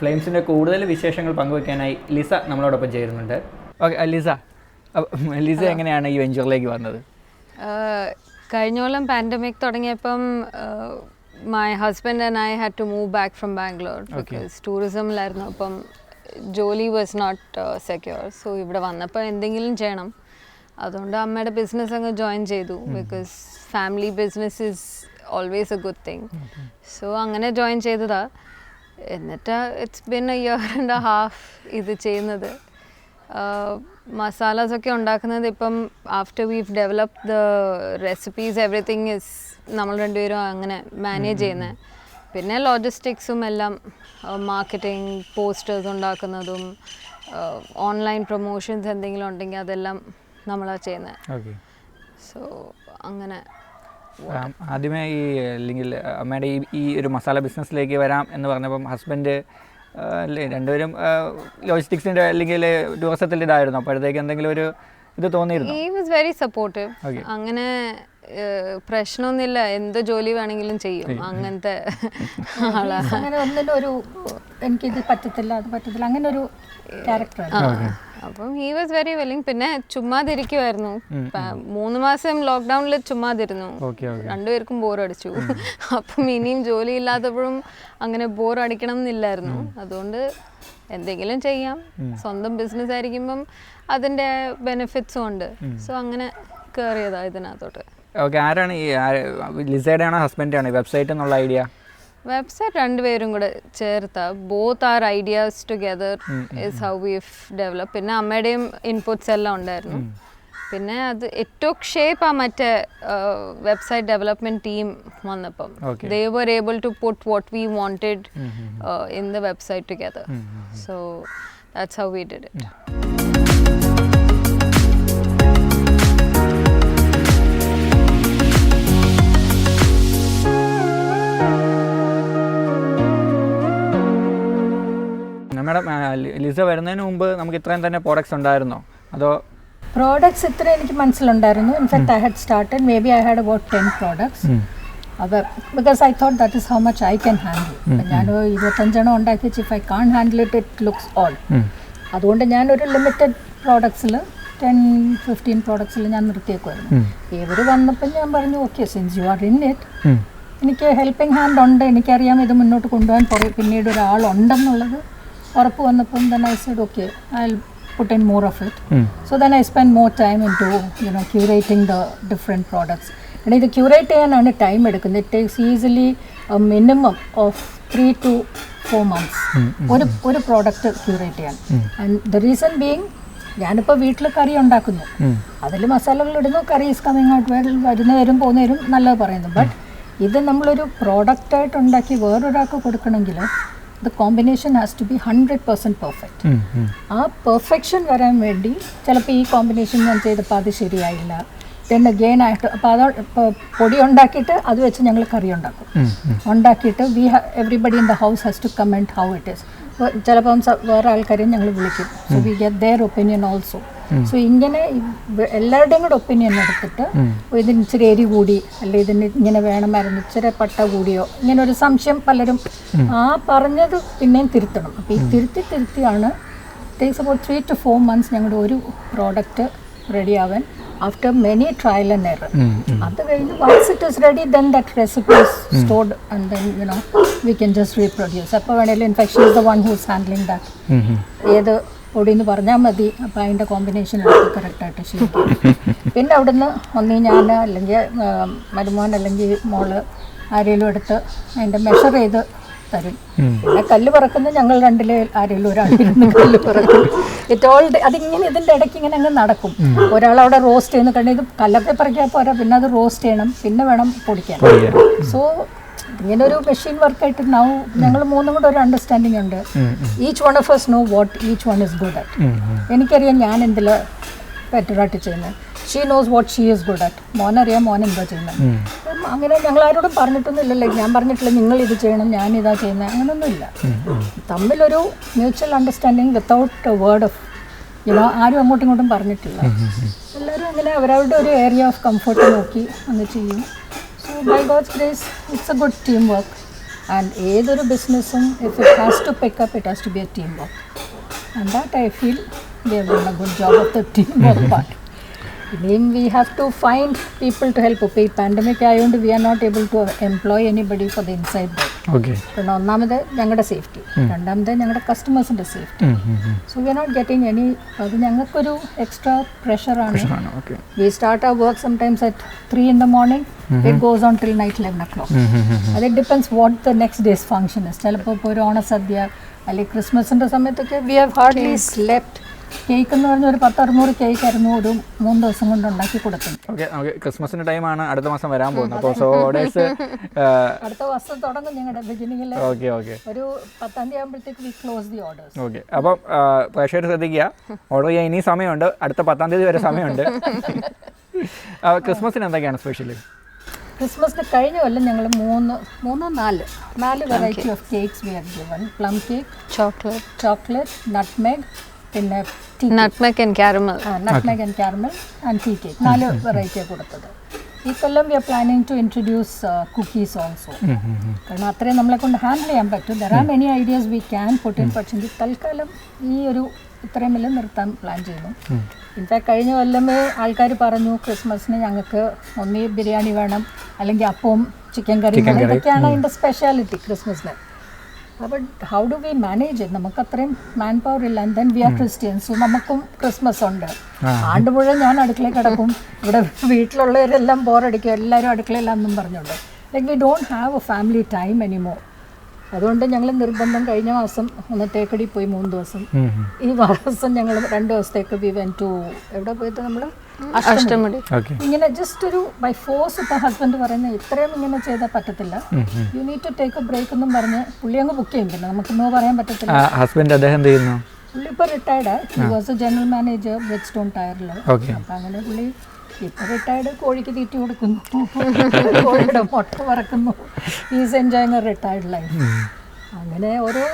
ഫ്ലെയിംസിൻ്റെ കൂടുതൽ വിശേഷങ്ങൾ പങ്കുവയ്ക്കാനായി ലിസ നമ്മളോടൊപ്പം ചേരുന്നുണ്ട്. ഓക്കെ ലിസ എങ്ങനെയാണ് ഈ വെഞ്ചറിലേക്ക് വന്നത്? കഴിഞ്ഞ കൊല്ലം pandemic തുടങ്ങിയപ്പം my husband and I had to move back from Bangalore because tourism-ലായിരുന്നു. അപ്പം ജോലി വാസ് നോട്ട് സെക്യൂർ. സോ ഇവിടെ വന്നപ്പോൾ എന്തെങ്കിലും ചെയ്യണം. അതുകൊണ്ട് അമ്മയുടെ ബിസിനസ് അങ്ങ് ജോയിൻ ചെയ്തു. Because family business is always a good thing. So അങ്ങനെ ജോയിൻ ചെയ്തതാ. എന്നിട്ട് it's been a year and a half ഇത് ചെയ്യുന്നത്. മസാലാസൊക്കെ ഉണ്ടാക്കുന്നത് ഇപ്പം after we've develop the recipes everything is നമ്മൾ രണ്ടുപേരും അങ്ങനെ മാനേജ് ചെയ്യുന്നത്. പിന്നെ ലോജിസ്റ്റിക്സും എല്ലാം മാർക്കറ്റിംഗ് പോസ്റ്റേഴ്സ് ഉണ്ടാക്കുന്നതും ഓൺലൈൻ പ്രൊമോഷൻസ് എന്തെങ്കിലും ഉണ്ടെങ്കിൽ അതെല്ലാം നമ്മളാണ് ചെയ്യുന്നത്. സോ അങ്ങനെ ആദ്യമേ ഈ അല്ലെങ്കിൽ അമ്മയുടെ ഈ ഒരു മസാല ബിസിനസ്സിലേക്ക് വരാം എന്ന് പറഞ്ഞപ്പം ഹസ്ബൻഡ് അല്ലേ രണ്ടുപേരും ലോജിസ്റ്റിക്സിൻ്റെ അല്ലെങ്കിൽ ദിവസത്തിൽ ഇതായിരുന്നു. അപ്പോഴത്തേക്ക് എന്തെങ്കിലും ഒരു ഇത് തോന്നിയിരുന്നു? He was very supportive. അങ്ങനെ പ്രശ്നമൊന്നുമില്ല, എന്ത് ജോലി വേണമെങ്കിലും ചെയ്യും, അങ്ങനത്തെ ആളാണ്. അങ്ങനെ ഒന്നിനും ഒരു എനിക്കിത് പറ്റത്തില്ല അത് പറ്റത്തില്ല അങ്ങനെ ഒരു ക്യാരക്ടറാണ്. അപ്പം ഹി വാസ് വെരി വില്ലിങ്. പിന്നെ ചുമ്മാതിരിക്കുമായിരുന്നു. 3 മാസം ലോക്ക്ഡൗണിൽ ചുമ്മാതിരുന്നു. രണ്ടുപേർക്കും ബോറടിച്ചു. അപ്പം ഇനിയും ജോലി ഇല്ലാത്തപ്പോഴും അങ്ങനെ ബോറടിക്കണം എന്നില്ലായിരുന്നു. അതുകൊണ്ട് എന്തെങ്കിലും ചെയ്യാം. സ്വന്തം ബിസിനസ് ആയിരിക്കുമ്പം അതിൻ്റെ ബെനിഫിറ്റ്സും ഉണ്ട്. സോ അങ്ങനെ കയറിയതാണ് ഇതിനകത്തോട്ട്. ഓക്കെ, ആരാണ് ഈ ലിസയുടെ ആണോ ഹസ്ബൻഡ് ആണോ വെബ്സൈറ്റ് എന്നുള്ള ഐഡിയ? വെബ്സൈറ്റ് രണ്ടുപേരും കൂടെ ചേർത്ത both our ideas together is how we've develop. പിന്നെ അമ്മയുടെയും ഇൻപുട്സ് എല്ലാം ഉണ്ടായിരുന്നു. പിന്നെ അത് 𝗙𝗪𝗾 ആ മറ്റേ വെബ്സൈറ്റ് ഡെവലപ്മെൻറ്റ് ടീം വന്നപ്പം they were able to put what we wanted in the website together. So that's how we did it. Madam, Lisa വരുന്നതിന് മുമ്പ് നമുക്ക് ഇത്രയും തന്നെ പ്രോഡക്ട്സ് ഉണ്ടായിരുന്നോ അതോ? പ്രോഡക്ട്സ് ഇത്ര എനിക്ക് മനസ്സിലുണ്ടായിരുന്നു. In fact I had started maybe I had about 10 products. അപ്പോൾ because I thought that is how much I can handle. ഞാൻ 25 ഉണ്ടാക്കി വെച്ച് if I can handle it it looks all. അതുകൊണ്ട് ഞാനൊരു ലിമിറ്റഡ് പ്രോഡക്ട്സിൽ 10-15 പ്രോഡക്ട്സിൽ ഞാൻ നിർത്തിയേക്കുമായിരുന്നു. ഇവർ വന്നപ്പോൾ ഞാൻ പറഞ്ഞു okay since you are in it, എനിക്ക് ഹെൽപ്പിംഗ് ഹാൻഡ് ഉണ്ട്, എനിക്കറിയാം ഇത് മുന്നോട്ട് കൊണ്ടുപോകാൻ പിന്നീട് ഒരാളുണ്ടെന്നുള്ളത് ഉറപ്പ് വന്നപ്പം then I said okay I'll put in more of it. So then I spend more time into curating the different products. And ഇത് ക്യൂറേറ്റ് ചെയ്യാനാണ് ടൈം എടുക്കുന്നത്. It takes easily A minimum of 3 to 4 months ഒരു product curate ചെയ്യാൻ. And the reason being ഞാനിപ്പോൾ വീട്ടിൽ കറി ഉണ്ടാക്കുന്നു, അതിൽ മസാലകൾ ഇടുന്നു, കറി ഈസ് കമ്മിങ് ഔട്ട് വെൽ, വരുന്നവരും പോകുന്നവരും നല്ലത് പറയുന്നു. ബട്ട് ഇത് നമ്മളൊരു പ്രോഡക്റ്റായിട്ട് ഉണ്ടാക്കി വേറൊരാൾക്ക് കൊടുക്കണമെങ്കിൽ the combination has to be 100% perfect. ആ പെർഫെക്ഷൻ വരാൻ വേണ്ടി ചിലപ്പോൾ ഈ കോമ്പിനേഷൻ ഞാൻ ചെയ്തപ്പോൾ അത് ശരിയായില്ല, then again ആയിട്ട് അപ്പോൾ അത് പൊടി ഉണ്ടാക്കിയിട്ട് അത് വെച്ച് ഞങ്ങൾ കറി ഉണ്ടാക്കിയിട്ട് everybody in the house has to comment how it is. ചിലപ്പം വേറെ ആൾക്കാരെയും ഞങ്ങൾ വിളിക്കും. So we get their opinion also. So ഇങ്ങനെ എല്ലാവരുടെയും കൂടെ ഒപ്പീനിയൻ എടുത്തിട്ട് ഇതിന് ഇച്ചിരി എരി കൂടി അല്ലെങ്കിൽ ഇതിന് ഇങ്ങനെ വേണമായിരുന്നു, ഇച്ചിരി പട്ട കൂടിയോ, ഇങ്ങനെ ഒരു സംശയം പലരും ആ പറഞ്ഞത് പിന്നെയും തിരുത്തണം. അപ്പോൾ ഈ തിരുത്തിയാണ് ടേക്സ് അബൌട്ട് 3 to 4 months ഞങ്ങളുടെ ഒരു പ്രോഡക്റ്റ് റെഡി ആവാൻ after many trial and error. അത് കഴിഞ്ഞ് once it is ready then that recipe is stored and then we can just reproduce. അപ്പോൾ വേണമെങ്കിലും infection is the one who's handling that. ഏത് പൊടിയെന്ന് പറഞ്ഞാൽ മതി, അപ്പോൾ അതിൻ്റെ കോമ്പിനേഷൻ എടുത്ത് കറക്റ്റായിട്ട് ശരിക്കും. പിന്നെ അവിടുന്ന് ഒന്നീ ഞാൻ അല്ലെങ്കിൽ മരുമോൻ അല്ലെങ്കിൽ മോള് ആരെങ്കിലും എടുത്ത് അതിൻ്റെ മെഷർ ചെയ്ത് തരും. പിന്നെ കല്ല് പറക്കുന്നത് ഞങ്ങൾ രണ്ടിൽ ആരെങ്കിലും ഒരാളിരുന്ന് കല്ല് പറക്കും. അതിങ്ങനെ ഇതിൻ്റെ ഇടയ്ക്ക് ഇങ്ങനെ അങ്ങ് നടക്കും. ഒരാളവിടെ റോസ്റ്റ് ചെയ്യുന്ന കണ്ട് ഇത് കല്ലൊക്കെ പറയ്ക്കാൻ പോരാ, പിന്നെ അത് റോസ്റ്റ് ചെയ്യണം, പിന്നെ വേണം പൊടിക്കാൻ. സോ ഇങ്ങനെ ഒരു മെഷീൻ വർക്കായിട്ട് ഞങ്ങൾ മൂന്നും കൂടെ ഒരു അണ്ടർസ്റ്റാൻഡിങ് ഉണ്ട്. Each one of us know what each one is good at. എനിക്കറിയാം ഞാൻ എന്തിൽ ബെറ്ററായിട്ട് ചെയ്യുന്നത്. She knows what she is good at. മോനറിയാം മോൻ എന്താ ചെയ്യുന്നത്. അങ്ങനെ ഞങ്ങൾ ആരോടും പറഞ്ഞിട്ടൊന്നും ഇല്ലല്ലോ. ഞാൻ പറഞ്ഞിട്ടില്ല നിങ്ങൾ ഇത് ചെയ്യണം ഞാനിതാ ചെയ്യുന്നത്, അങ്ങനെയൊന്നുമില്ല. തമ്മിലൊരു mutual understanding without A word of ആരും അങ്ങോട്ടും ഇങ്ങോട്ടും പറഞ്ഞിട്ടില്ല. എല്ലാവരും അങ്ങനെ അവരവരുടെ ഒരു ഏരിയ ഓഫ് കംഫർട്ട് നോക്കി അങ്ങ് ചെയ്യും. So by God's grace, it's a good teamwork. And ഏതൊരു ബിസിനസ്സും if it has to pick up, it has to be a teamwork. And that I feel we have done a good job of the teamwork part. Then we have to find people to help. ഇപ്പോൾ ഈ pandemic ആയതുകൊണ്ട് we are not able to employ anybody for the inside work. Okay. കാരണം ഒന്നാമത് ഞങ്ങളുടെ safety, രണ്ടാമത് ഞങ്ങളുടെ കസ്റ്റമേഴ്സിൻ്റെ safety. So we are not getting any, അത് ഞങ്ങൾക്കൊരു എക്സ്ട്രാ പ്രഷറാണ്. We start our work sometimes at 3 in the morning. It goes on till night 11 o'clock. അത് depends what the next days function is. ചിലപ്പോൾ ഇപ്പോൾ ഒരു ഓണസദ്യ അല്ലെങ്കിൽ ക്രിസ്മസിൻ്റെ സമയത്തൊക്കെ we have hardly slept. Cake എന്ന് പറഞ്ഞാൽ ഒരു 10-600 കേക്കായിരുന്നു ഒരു 3 ദിവസം കൊണ്ട് ഉണ്ടാക്കി കൊടുക്കും. ഓക്കെ, നമുക്ക് ക്രിസ്മസിൻ്റെ ടൈമാണ് അടുത്ത മാസം വരാൻ പോകുന്നത്. അപ്പോൾ സോ ഓർഡേഴ്സ് അടുത്ത വർഷം തുടങ്ങും ഞങ്ങളുടെ ബിഗിനിങ്ങിൽ. ഓക്കെ ഓക്കെ, ഒരു 10ാം തീയതി ആകുമ്പോഴത്തേക്ക് V close the orders. Okay. അപ്പം പ്രേക്ഷകർ ശ്രദ്ധിക്കുക, ഓർഡർ ചെയ്യാൻ ഇനി സമയമുണ്ട്, അടുത്ത 10ാം തീയതി വരെ സമയമുണ്ട്. ക്രിസ്മസിന് എന്തൊക്കെയാണ് സ്പെഷ്യൽ? ക്രിസ്മസിന് കഴിഞ്ഞ കൊല്ലം ഞങ്ങൾ 4 variety of cakes we have given. Plum cake, chocolate, nutmeg, പിന്നെ nutmeg and caramel and tea cake. 4 വെറൈറ്റിയാണ് കൊടുത്തത്. ഈ കൊല്ലം we are planning to introduce cookies also. കാരണം അത്രയും നമ്മളെ കൊണ്ട് ഹാൻഡിൽ ചെയ്യാൻ പറ്റും. There are many ideas we can put in. പക്ഷേ തൽക്കാലം ഈ ഒരു ഇത്രയും വലിയ നിർത്താൻ പ്ലാൻ ചെയ്യുന്നു. ഇൻഫാക്ട് കഴിഞ്ഞ കൊല്ലമേ ആൾക്കാർ പറഞ്ഞു ക്രിസ്മസിന് ഞങ്ങൾക്ക് ഒന്നീ ബിരിയാണി വേണം, അല്ലെങ്കിൽ അപ്പവും ചിക്കൻ കറി വേണം. ഇതൊക്കെയാണ് അതിൻ്റെ സ്പെഷ്യാലിറ്റി ക്രിസ്മസിന്. But how do we manage it? നമുക്ക് അത്രയും മാൻ പവർ ഇല്ല. And then we are Christians, so നമുക്കും ക്രിസ്മസ് ഉണ്ട്. ആണ്ട് മുഴുവൻ ഞാൻ അടുക്കളയിൽ കിടക്കും, ഇവിടെ വീട്ടിലുള്ളവരെല്ലാം ബോറടിക്കും, എല്ലാവരും അടുക്കളയിലാണെന്നും പറഞ്ഞുകൊണ്ട്. Like we don't have A family time anymore. അതുകൊണ്ട് ഞങ്ങൾ നിർബന്ധം കഴിഞ്ഞ മാസം ഒന്ന് തേക്കടി പോയി 3 ദിവസം. ഈ മാസം ഞങ്ങൾ 2 ദിവസത്തേക്ക് വി വെൻ ടു എവിടെ പോയിട്ട് നമ്മൾ അഷ്ടമുടി. ഇങ്ങനെ ജസ്റ്റ് ഒരു ബൈ ഫോഴ്സ്. ഇപ്പം ഹസ്ബൻഡ് പറയുന്നത് ഇത്രയും ഇങ്ങനെ ചെയ്താൽ പറ്റത്തില്ല, you need to take a break എന്നും പറഞ്ഞ് പുള്ളി അങ്ങ് ബുക്ക് ചെയ്യുന്നില്ല. നമുക്ക് നോ പറയാൻ പറ്റത്തില്ല. ഹസ്ബൻഡ് അദ്ദേഹം ചെയ്യുന്നു, പുള്ളി ഇപ്പോൾ retired. He was a general manager Bridgestone ടയറിൽ. അപ്പം അങ്ങനെ പുള്ളി ഇപ്പോൾ റിട്ടയർഡ്. കോഴിക്ക് തീറ്റി കൊടുക്കുന്നു, കോഴിയുടെ മുട്ട വറക്കുന്നു. Is enjoying a retired life. അങ്ങനെ ഓരോ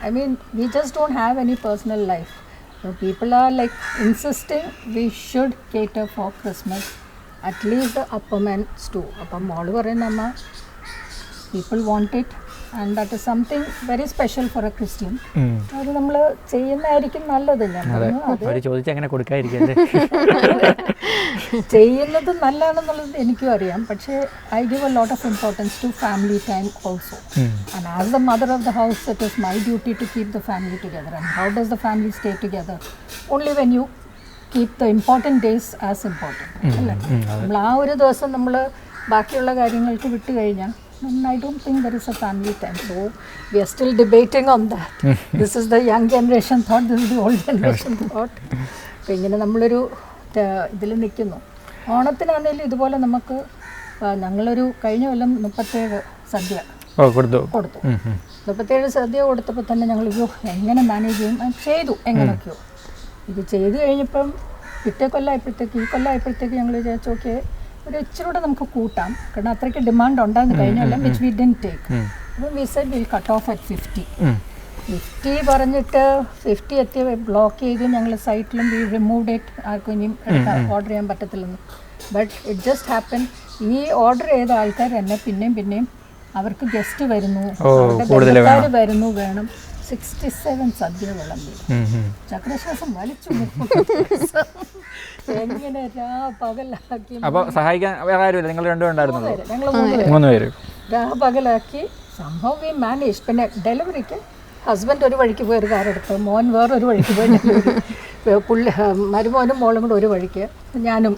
I mean, we just don't have any personal life. So people are like insisting we should cater for Christmas, at least the Oommen stew. അപ്പം മോള് പറയുന്ന അമ്മ people want it and that is something very special for a Christian. അത് നമ്മൾ ചെയ്യുന്നതായിരിക്കും നല്ലത്. ചെയ്യുന്നത് നല്ലതാണെന്നുള്ളത് എനിക്കും അറിയാം. പക്ഷേ I give a lot of importance to family time also. And as the mother of the house it is my duty to keep the family together. And how does the family stay together? Only when you keep the important days as important അല്ലേ? നമ്മൾ ആ ഒരു ദിവസം നമ്മൾ ബാക്കിയുള്ള കാര്യങ്ങൾക്ക് വിട്ടു കഴിഞ്ഞാൽ and I don't think there is a family time. So we are still debating on that. This is the young generation thought, this is the old generation thought. അപ്പോൾ ഇങ്ങനെ നമ്മളൊരു ഇതിൽ നിൽക്കുന്നു. ഓണത്തിനാണെങ്കിലും ഇതുപോലെ നമുക്ക് ഞങ്ങളൊരു കഴിഞ്ഞ കൊല്ലം 37 സദ്യ കൊടുത്തു. 37 സദ്യ കൊടുത്തപ്പോൾ തന്നെ ഞങ്ങൾ എങ്ങനെ മാനേജ് ചെയ്യും ചെയ്തു എങ്ങനെയൊക്കെയോ. ഇത് ചെയ്ത് കഴിഞ്ഞപ്പം പിറ്റേ കൊല്ലമായപ്പോഴത്തേക്ക് ഈ കൊല്ലമായപ്പോഴത്തേക്ക് ഞങ്ങൾ വിചാരിച്ചു ഓക്കെ ഒരു ഇച്ചിരി കൂടെ നമുക്ക് കൂട്ടാം. കാരണം അത്രയ്ക്ക് ഡിമാൻഡ് ഉണ്ടായിരുന്നു കഴിഞ്ഞല്ല, വിച്ച് വി ഡിഡ്ന്റ് ടേക്ക്. അപ്പം we said will cut off at 50 പറഞ്ഞിട്ട് 50 എത്തിയ ബ്ലോക്ക് ചെയ്തു ഞങ്ങൾ സൈറ്റിലും. V removed it. ആർക്കും ഇനിയും ഓർഡർ ചെയ്യാൻ പറ്റത്തില്ലെന്ന്. ബട്ട് ഇറ്റ് ജസ്റ്റ് ഹാപ്പൻ ഈ ഓർഡർ ചെയ്ത ആൾക്കാർ തന്നെ പിന്നെയും അവർക്ക് ഗസ്റ്റ് വരുന്നു, ബന്ധുക്കാർ വരുന്നു, വേണം. 67 സദ്യ വിളമ്പി. ചക്രശ്വാസം വലിച്ചു എങ്ങനെ രാപകലാക്കി. രാപകലാക്കി സംഭവം വി മാനേജ്. പിന്നെ ഡെലിവറിക്ക് ഹസ്ബൻഡ് ഒരു വഴിക്ക് പോയി ഒരു കാറെടുത്ത്, മോൻ വേറൊരു വഴിക്ക് പോയി ഡെലിവറി. മരുമോനും മോളും കൂടെ ഒരു വഴിക്ക്, ഞാനും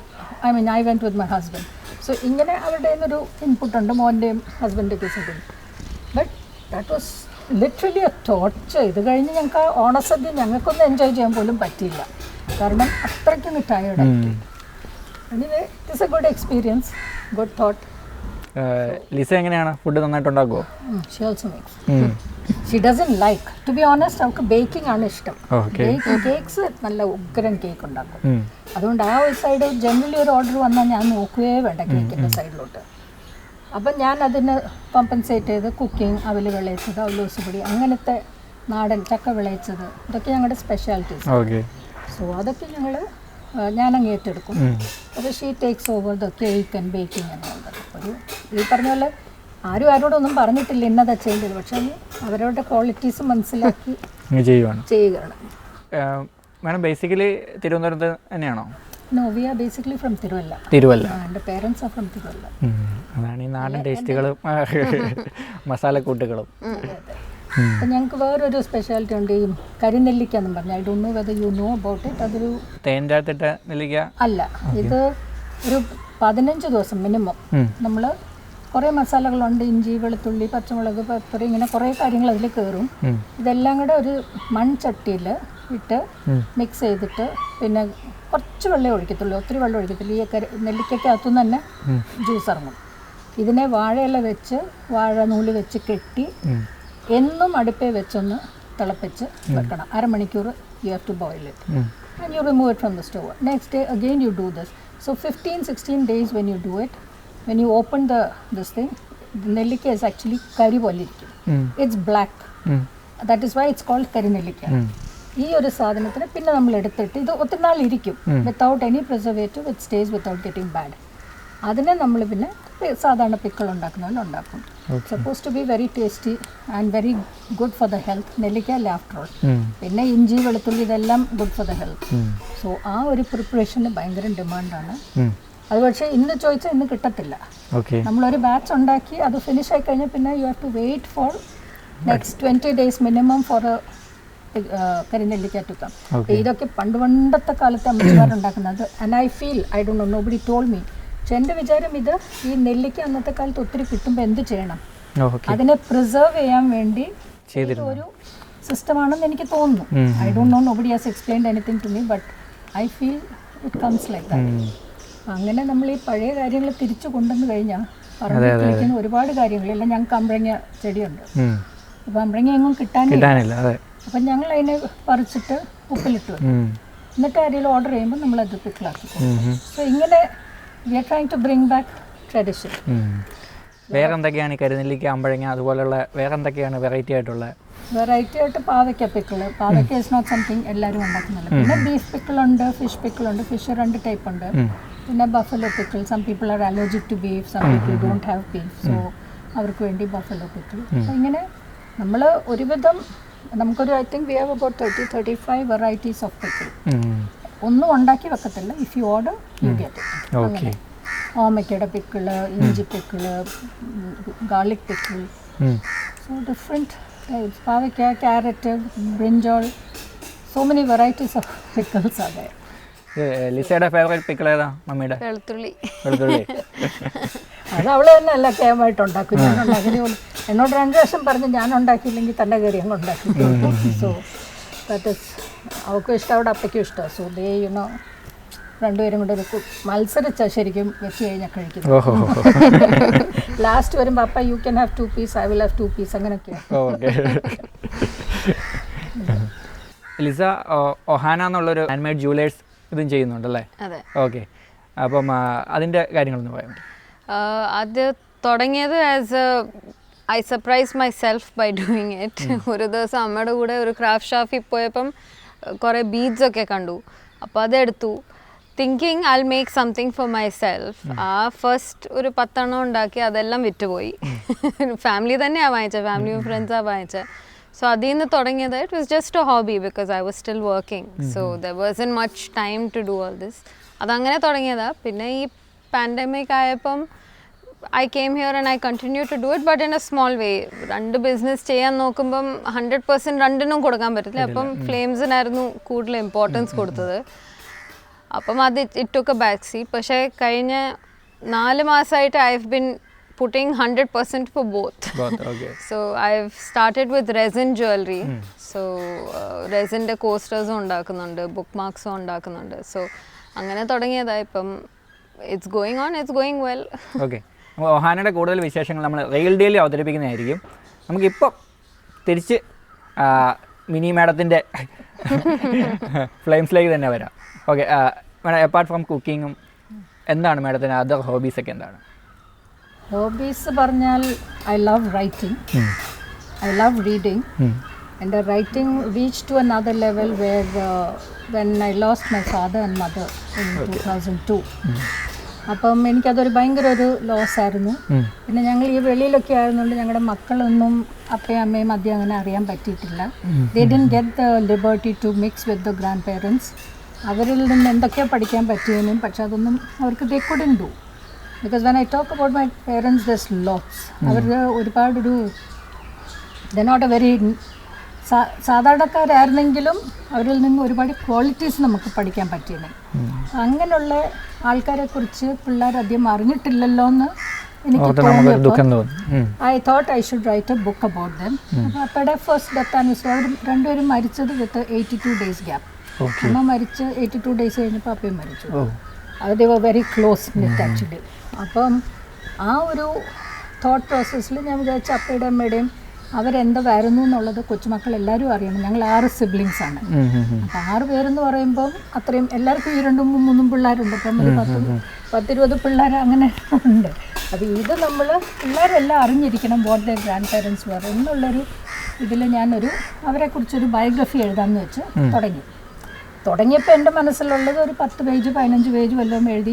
I went with my husband. So ഇങ്ങനെ അവരുടെ ഒരു ഇൻപുട്ടുണ്ട്, മോൻ്റെയും ഹസ്ബൻഡിൻ്റെ case. But that was literally A torture. ഇത് കഴിഞ്ഞ് ഞങ്ങൾക്ക് ആ ഓണസദ്യ ഞങ്ങൾക്കൊന്നും എൻജോയ് ചെയ്യാൻ പോലും പറ്റിയില്ല. കാരണം അത്രയ്ക്കൊന്ന് ടയേർഡായി. Anyway it is a good experience, good thought. Lisa എങ്ങനെയാണ് ഫുഡ് നന്നായിട്ട് ഉണ്ടാക്കുമോ? She also makes. She doesn't like to be honest. അവൾക്ക് ബേക്കിംഗ് ആണ് ഇഷ്ടം. കേക്ക്സ് നല്ല ഉഗ്രൻ കേക്ക് ഉണ്ടാക്കും. അതുകൊണ്ട് ആ ഒരു സൈഡ് ജനറലി ഒരു ഓർഡർ വന്നാൽ ഞാൻ നോക്കുകയേ വേണ്ട കേക്കിൻ്റെ സൈഡിലോട്ട്. അപ്പം ഞാൻ അതിന് കോമ്പൻസേറ്റ് ചെയ്ത് കുക്കിംഗ്, അവൽ വിളയിച്ചത്, അവലോസുപൊടി, അങ്ങനത്തെ നാടൻ ചക്ക വിളയിച്ചത്, ഇതൊക്കെ ഞങ്ങളുടെ സ്പെഷ്യാലിറ്റീസ്. സോ അതൊക്കെ ഞാനങ്ങ് ഏറ്റെടുക്കും. അപ്പോൾ she takes over the cake and baking എന്നുള്ളത്. ഒരു ഈ പറഞ്ഞ പോലെ ആരും ആരോടൊന്നും പറഞ്ഞിട്ടില്ല ഇന്നതാ ചെയ്യേണ്ടത്. പക്ഷേ അവരവരുടെ ക്വാളിറ്റീസ് മനസ്സിലാക്കി ചെയ്യുകയാണ്. മാഡം ബേസിക്കലി തിരുവനന്തപുരത്ത് തന്നെയാണോ? No, we are basically from Tiruvalla. Thiruvalla. And the parents are from Tiruvalla. അതാണ് ഈ നാടൻ ടേസ്റ്റുകളും മസാലക്കൂട്ടുകളും. അപ്പം ഞങ്ങൾക്ക് വേറൊരു സ്പെഷ്യാലിറ്റി ഉണ്ട്, ഈ കരിനെല്ലിക്ക എന്ന് പറഞ്ഞാൽ. I don't no whether you know about it. അതൊരു തേൻ്റെ അകത്തിട്ട നെല്ലിക്ക അല്ല, ഇത് ഒരു 15 ദിവസം മിനിമം നമ്മൾ കുറേ മസാലകളുണ്ട്. ഇഞ്ചി, വെളുത്തുള്ളി, പച്ചമുളക്, പെപ്പർ, ഇങ്ങനെ കുറേ കാര്യങ്ങൾ അതിൽ കയറും. ഇതെല്ലാം കൂടെ ഒരു മൺചട്ടിയിൽ ഇട്ട് മിക്സ് ചെയ്തിട്ട് പിന്നെ കുറച്ച് വെള്ളം ഒഴിക്കത്തുള്ളൂ, ഒത്തിരി വെള്ളം ഒഴിക്കത്തില്ല. ഈ നെല്ലിക്കകത്തുനിന്ന് തന്നെ ജ്യൂസ് ഇറങ്ങും. ഇതിനെ വാഴയില വെച്ച് വാഴ നൂല് വെച്ച് കെട്ടി എന്നും അടുപ്പേ വെച്ചൊന്ന് തിളപ്പിച്ച് വെക്കണം. അരമണിക്കൂർ you have to boil it and you remove it from the stove. Next day again you do this. So 15-16 days when you do it, when you open this thing, the നെല്ലിക്ക is actually കരി പോലെ ഇരിക്കും. It's black. That is why it's called കരിനെല്ലിക്ക. ഈ ഒരു സാധനത്തിന് പിന്നെ നമ്മൾ എടുത്തിട്ട് ഇത് ഒത്തിരി നാൾ ഇരിക്കും without any preservative. It stays without getting bad. അതിനെ നമ്മൾ പിന്നെ സാധാരണ പിക്കിൾ ഉണ്ടാക്കുന്ന പോലെ ഉണ്ടാക്കും. Suppose to be very tasty and very good for the health. നെല്ലിക്ക അല്ല ആഫ്റ്റർ ഓൾ. പിന്നെ ഇഞ്ചി, വെളുത്തുള്ളി ഇതെല്ലാം good for the health. So ആ ഒരു പ്രിപ്പറേഷന് ഭയങ്കര ഡിമാൻഡാണ്. അത് പക്ഷേ ഇന്ന് ചോദിച്ചാൽ ഇന്ന് കിട്ടത്തില്ല. നമ്മളൊരു ബാച്ച് ഉണ്ടാക്കി അത് ഫിനിഷ് ആയി കഴിഞ്ഞാൽ പിന്നെ you have to wait for next 20 days minimum for കരിനെല്ലിക്ക ടു കം. ഇതൊക്കെ പണ്ടത്തെ കാലത്ത് അമ്മച്ചിമാരുണ്ടാക്കുന്നത്. And I feel, I don't know, nobody told me. പക്ഷെ എൻ്റെ വിചാരം ഇത് ഈ നെല്ലിക്ക അന്നത്തെ കാലത്ത് ഒത്തിരി കിട്ടുമ്പോൾ എന്ത് ചെയ്യണം, അതിനെ പ്രിസർവ് ചെയ്യാൻ വേണ്ടി ഒരു സിസ്റ്റമാണെന്ന് എനിക്ക് തോന്നുന്നു. I don't know, nobody has explained anything to me, but I feel it comes like that. അങ്ങനെ നമ്മൾ ഈ പഴയ കാര്യങ്ങൾ തിരിച്ചു കൊണ്ടുവന്ന് കഴിഞ്ഞാൽ പറഞ്ഞിരിക്കുന്ന ഒരുപാട് കാര്യങ്ങളെല്ലാം. ഞങ്ങൾക്ക് അമ്പഴങ്ങ ചെടിയുണ്ട്. അപ്പം അമ്പഴങ്ങ എങ്ങും കിട്ടാനില്ല. അപ്പം ഞങ്ങൾ അതിനെ പറിച്ചിട്ട് ഉപ്പിലിട്ട് വെക്കും. എന്നിട്ട് ആരെങ്കിലും ഓർഡർ ചെയ്യുമ്പോൾ നമ്മളത് പിക്കിളാക്കി. സോ ഇങ്ങനെ we are trying to bring back tradition. വേറെ എന്തൊക്കെയാണ് കരിനെല്ലിക്ക, അമ്പഴങ്ങ അതുപോലുള്ള വേറെ എന്തൊക്കെയാണ് വെറൈറ്റി ആയിട്ട്? പാവയ്ക്ക പിക്കിള്. പാവയ്ക്ക ഇസ് നോട്ട് സംതിങ് എല്ലാവരും ഉണ്ടാക്കുന്നില്ല. പിന്നെ ബീഫ് പിക്കിളുണ്ട്, ഫിഷ് പിക്കിളുണ്ട്. ഫിഷ് 2 ടൈപ്പ് ഉണ്ട്. പിന്നെ buffalo pickle. Some people are allergic to beef, some people don't have beef. So അവർക്ക് വേണ്ടി ബഫലോ പിക്കിൾ. ഇങ്ങനെ നമ്മൾ ഒരുവിധം നമുക്കൊരു I think we have about 30-35 varieties of pickle. ഒന്നും ഉണ്ടാക്കി വെക്കത്തില്ല. If you order you get it. അങ്ങനെ ഓമയ്ക്കയുടെ പിക്കിള്, ഇഞ്ചി pickle, garlic pickle. So different types. പാവയ്ക്ക, carrot, brinjal, so many varieties of pickles are there. ലിസയുടെ ഫേവറേറ്റ് പിക്കിൾ ഏതാ? മമ്മിയുടെ വെളുത്തുള്ളി. അത് അവൾ തന്നെ അല്ല കേമായിട്ട് ഉണ്ടാക്കും. ഞാൻ ഉണ്ടാക്കിയ എന്നോട് 2 പ്രാവശ്യം പറഞ്ഞ് ഞാൻ ഉണ്ടാക്കിയില്ലെങ്കിൽ തന്നെ കയറി അങ്ങ് ഉണ്ടാക്കി. സോ ദാറ്റ് ഇസ് അവൾക്കും ഇഷ്ടം, അവിടെ അപ്പയ്ക്കും ഇഷ്ടമാണ്. സോ ദേ യുനോ രണ്ടുപേരും കൂടെ ഒരു മത്സരിച്ചാൽ ശരിക്കും വെച്ച് കഴിഞ്ഞാൽ കഴിക്കുന്നത്. ലാസ്റ്റ് വരുമ്പോൾ അപ്പ you can have 2 piece, I will have 2 piece, അങ്ങനെയൊക്കെയാണ്. ലിസ ഒഹാന എന്നുള്ളൊരു ഹാൻഡ് മെയ്ഡ് ജുവലേഴ്സ് ഇതും ചെയ്യുന്നുണ്ടല്ലേ? ഓക്കെ. അപ്പം അതിൻ്റെ കാര്യങ്ങളൊന്ന് പറയാൻ പറ്റും? അത് തുടങ്ങിയത് as I surprise myself by doing it. ഒരു ദിവസം അമ്മയുടെ കൂടെ ഒരു ക്രാഫ്റ്റ് ഷോപ്പിൽ പോയപ്പം കുറേ ബീഡ്സ് ഒക്കെ കണ്ടു. അപ്പോൾ അതെടുത്തു, thinking I make something for myself. ആ ഫസ്റ്റ് ഒരു 10 എണ്ണം ഉണ്ടാക്കി, അതെല്ലാം വിറ്റുപോയി. ഫാമിലി തന്നെയാണ് വാങ്ങിച്ചത്, ഫാമിലിയും ഫ്രണ്ട്സാണ് വാങ്ങിച്ചത്. സോ അതിൽ നിന്ന് തുടങ്ങിയത് it was just a hobby because I was still working. So there wasn't much time to do all this. അതങ്ങനെ തുടങ്ങിയതാണ്. പിന്നെ ഈ പാൻഡമിക് ആയപ്പം I came here and I continue to do it, but in a small way. 2 business ചെയ്യാൻ നോക്കുമ്പം 100% രണ്ടിനും കൊടുക്കാൻ പറ്റില്ല. അപ്പം ഫ്ലെയിംസിനായിരുന്നു കൂടുതൽ ഇമ്പോർട്ടൻസ് കൊടുത്തത്. അപ്പം അത് it took A back seat. പക്ഷേ കഴിഞ്ഞ 4 മാസമായിട്ട് I have been putting 100% for both. Okay. So I've started with resin jewelry. So resinന്റെ coasters ഉണ്ടാക്കുന്നുണ്ട്, bookmarks ഉണ്ടാക്കുന്നുണ്ട്. So അങ്ങനെ തുടങ്ങിയതാ. ഇപ്പം it's going on, it's going well. Okay. അപ്പോൾ ഒഹാനയുടെ കൂടുതൽ വിശേഷങ്ങൾ നമ്മൾ റെയിൽ ഡേയിൽ അവതരിപ്പിക്കുന്നതായിരിക്കും. നമുക്കിപ്പോൾ തിരിച്ച് മിനി മാഡത്തിൻ്റെ ഫ്ലെയിംസിലേക്ക് തന്നെ വരാം. ഓക്കെ. മാഡം അപ്പാർട്ട് ഫ്രം കുക്കിങ്ങും എന്താണ് മാഡത്തിൻ്റെ അതർ ഹോബീസൊക്കെ എന്താണ്? ഹോബീസ് പറഞ്ഞാൽ I love writing, I love reading. എൻ്റെ writing reach to another level when I lost my father and mother in 2002. അപ്പം എനിക്കതൊരു ഭയങ്കര ഒരു ലോസ് ആയിരുന്നു. പിന്നെ ഞങ്ങൾ ഈ വെളിയിലൊക്കെ ആയിരുന്നുകൊണ്ട് ഞങ്ങളുടെ മക്കളൊന്നും അപ്പയും അമ്മയും ആദ്യം അങ്ങനെ അറിയാൻ പറ്റിയിട്ടില്ല. They didn't get the liberty to mix with the grandparents. അവരിൽ നിന്ന് എന്തൊക്കെയാണ് പഠിക്കാൻ പറ്റിയതിനും പക്ഷെ അതൊന്നും അവർക്ക് they couldn't do. Because when I talk about my parents thus lots. അവർ ഒരുപാടൊരു ദ നോട്ട് എ വെരി സാധാരണക്കാരായിരുന്നെങ്കിലും അവരിൽ നിന്ന് ഒരുപാട് ക്വാളിറ്റീസ് നമുക്ക് പഠിക്കാൻ പറ്റിയത്. അങ്ങനെയുള്ള ആൾക്കാരെ കുറിച്ച് പിള്ളേർ അധികം അറിഞ്ഞിട്ടില്ലല്ലോ എന്ന് എനിക്ക് തോന്നിയപ്പോൾ I thought I should write a book about them. അപ്പോൾ അപ്പയുടെ ഫസ്റ്റ് ഡെത്ത് ആനിവേഴ്സറി അവർ രണ്ടുപേരും മരിച്ചത് വിത്ത് 82 days ഗ്യാപ്പ്. അമ്മ മരിച്ച് 82 days കഴിഞ്ഞപ്പോൾ അപ്പയും മരിച്ചു. അത് they were very close with actually. അപ്പം ആ ഒരു തോട്ട് പ്രോസസ്സിൽ ഞാൻ വിചാരിച്ച അപ്പയുടെ അമ്മയുടെയും അവരെന്തായിരുന്നു എന്നുള്ളത് കൊച്ചുമക്കൾ എല്ലാവരും അറിയണം. ഞങ്ങൾ 6 siblings ആണ്. അപ്പം 6 പേരെന്ന് പറയുമ്പം അത്രയും എല്ലാവർക്കും 2 3 പിള്ളേരുണ്ട്. അപ്പം ഒരു 10-20 പിള്ളേർ അങ്ങനെ ഉണ്ട്. അപ്പോൾ ഇത് നമ്മൾ പിള്ളേരെല്ലാം അറിഞ്ഞിരിക്കണം വാട്ട് ദ ഗ്രാൻഡ് പേരൻസ് വർ എന്നുള്ളൊരു ഇതിൽ ഞാനൊരു അവരെക്കുറിച്ചൊരു ബയോഗ്രഫി എഴുതാമെന്ന് വെച്ച് തുടങ്ങിയപ്പോൾ എൻ്റെ മനസ്സിലുള്ളത് ഒരു 10 പേജ് 15 പേജ് വല്ലതും എഴുതി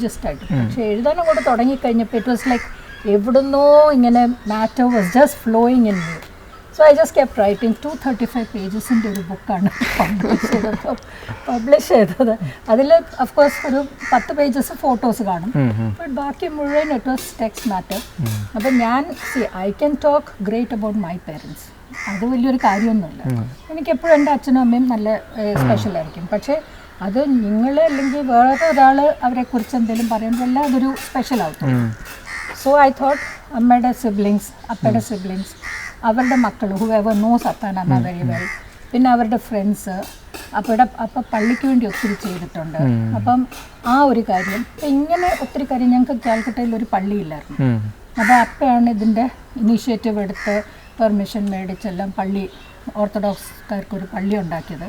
ജസ്റ്റായിട്ട്. പക്ഷേ എഴുതാനും കൂടെ തുടങ്ങിക്കഴിഞ്ഞപ്പോൾ ഇറ്റ് വാസ് ലൈക്ക് എവിടുന്നോ ഇങ്ങനെ matter was just flowing in me. So I just kept writing. 235 പേജസിൻ്റെ ഒരു ബുക്കാണ് പബ്ലിഷ് ചെയ്തത്. അതിൽ അഫ്കോഴ്സ് ഒരു 10 പേജസ് ഫോട്ടോസ് കാണും, ബട്ട് ബാക്കി മുഴുവൻ ഇറ്റ് വാസ് ടെക്സ്റ്റ് മാറ്റർ. അപ്പം ഞാൻ I can talk great about my parents. അത് വലിയൊരു കാര്യമൊന്നുമില്ല. എനിക്കെപ്പോഴും എൻ്റെ അച്ഛനും അമ്മയും നല്ല സ്പെഷ്യലായിരിക്കും. പക്ഷേ അത് നിങ്ങൾ അല്ലെങ്കിൽ വേറെ ഒരാൾ അവരെക്കുറിച്ച് എന്തെങ്കിലും പറയുമ്പോഴെല്ലാം അതൊരു സ്പെഷ്യലാവും. സോ ഐ തോട്ട് അമ്മയുടെ സിബ്ലിങ്സ്, അപ്പയുടെ സിബ്ലിങ്സ്, അവരുടെ മക്കൾ ഹൂഎവർ നോസ് അപ്പ ആൻഡ് അമ്മ വെരി വെൽ, പിന്നെ അവരുടെ ഫ്രണ്ട്സ്, അപ്പ പള്ളിക്ക് വേണ്ടി ഒത്തിരി ചെയ്തിട്ടുണ്ട്. അപ്പം ആ ഒരു കാര്യം, ഇങ്ങനെ ഒത്തിരി കാര്യം. ഞങ്ങൾക്ക് കാൽക്കട്ടയിൽ ഒരു പള്ളിയില്ലായിരുന്നു. അപ്പോൾ അപ്പയാണ് ഇതിൻ്റെ ഇനീഷ്യേറ്റീവ് എടുത്ത് പെർമിഷൻ മേടിച്ചെല്ലാം പള്ളി ഓർത്തഡോക്സ്കാർക്കൊരു പള്ളി ഉണ്ടാക്കിയത്.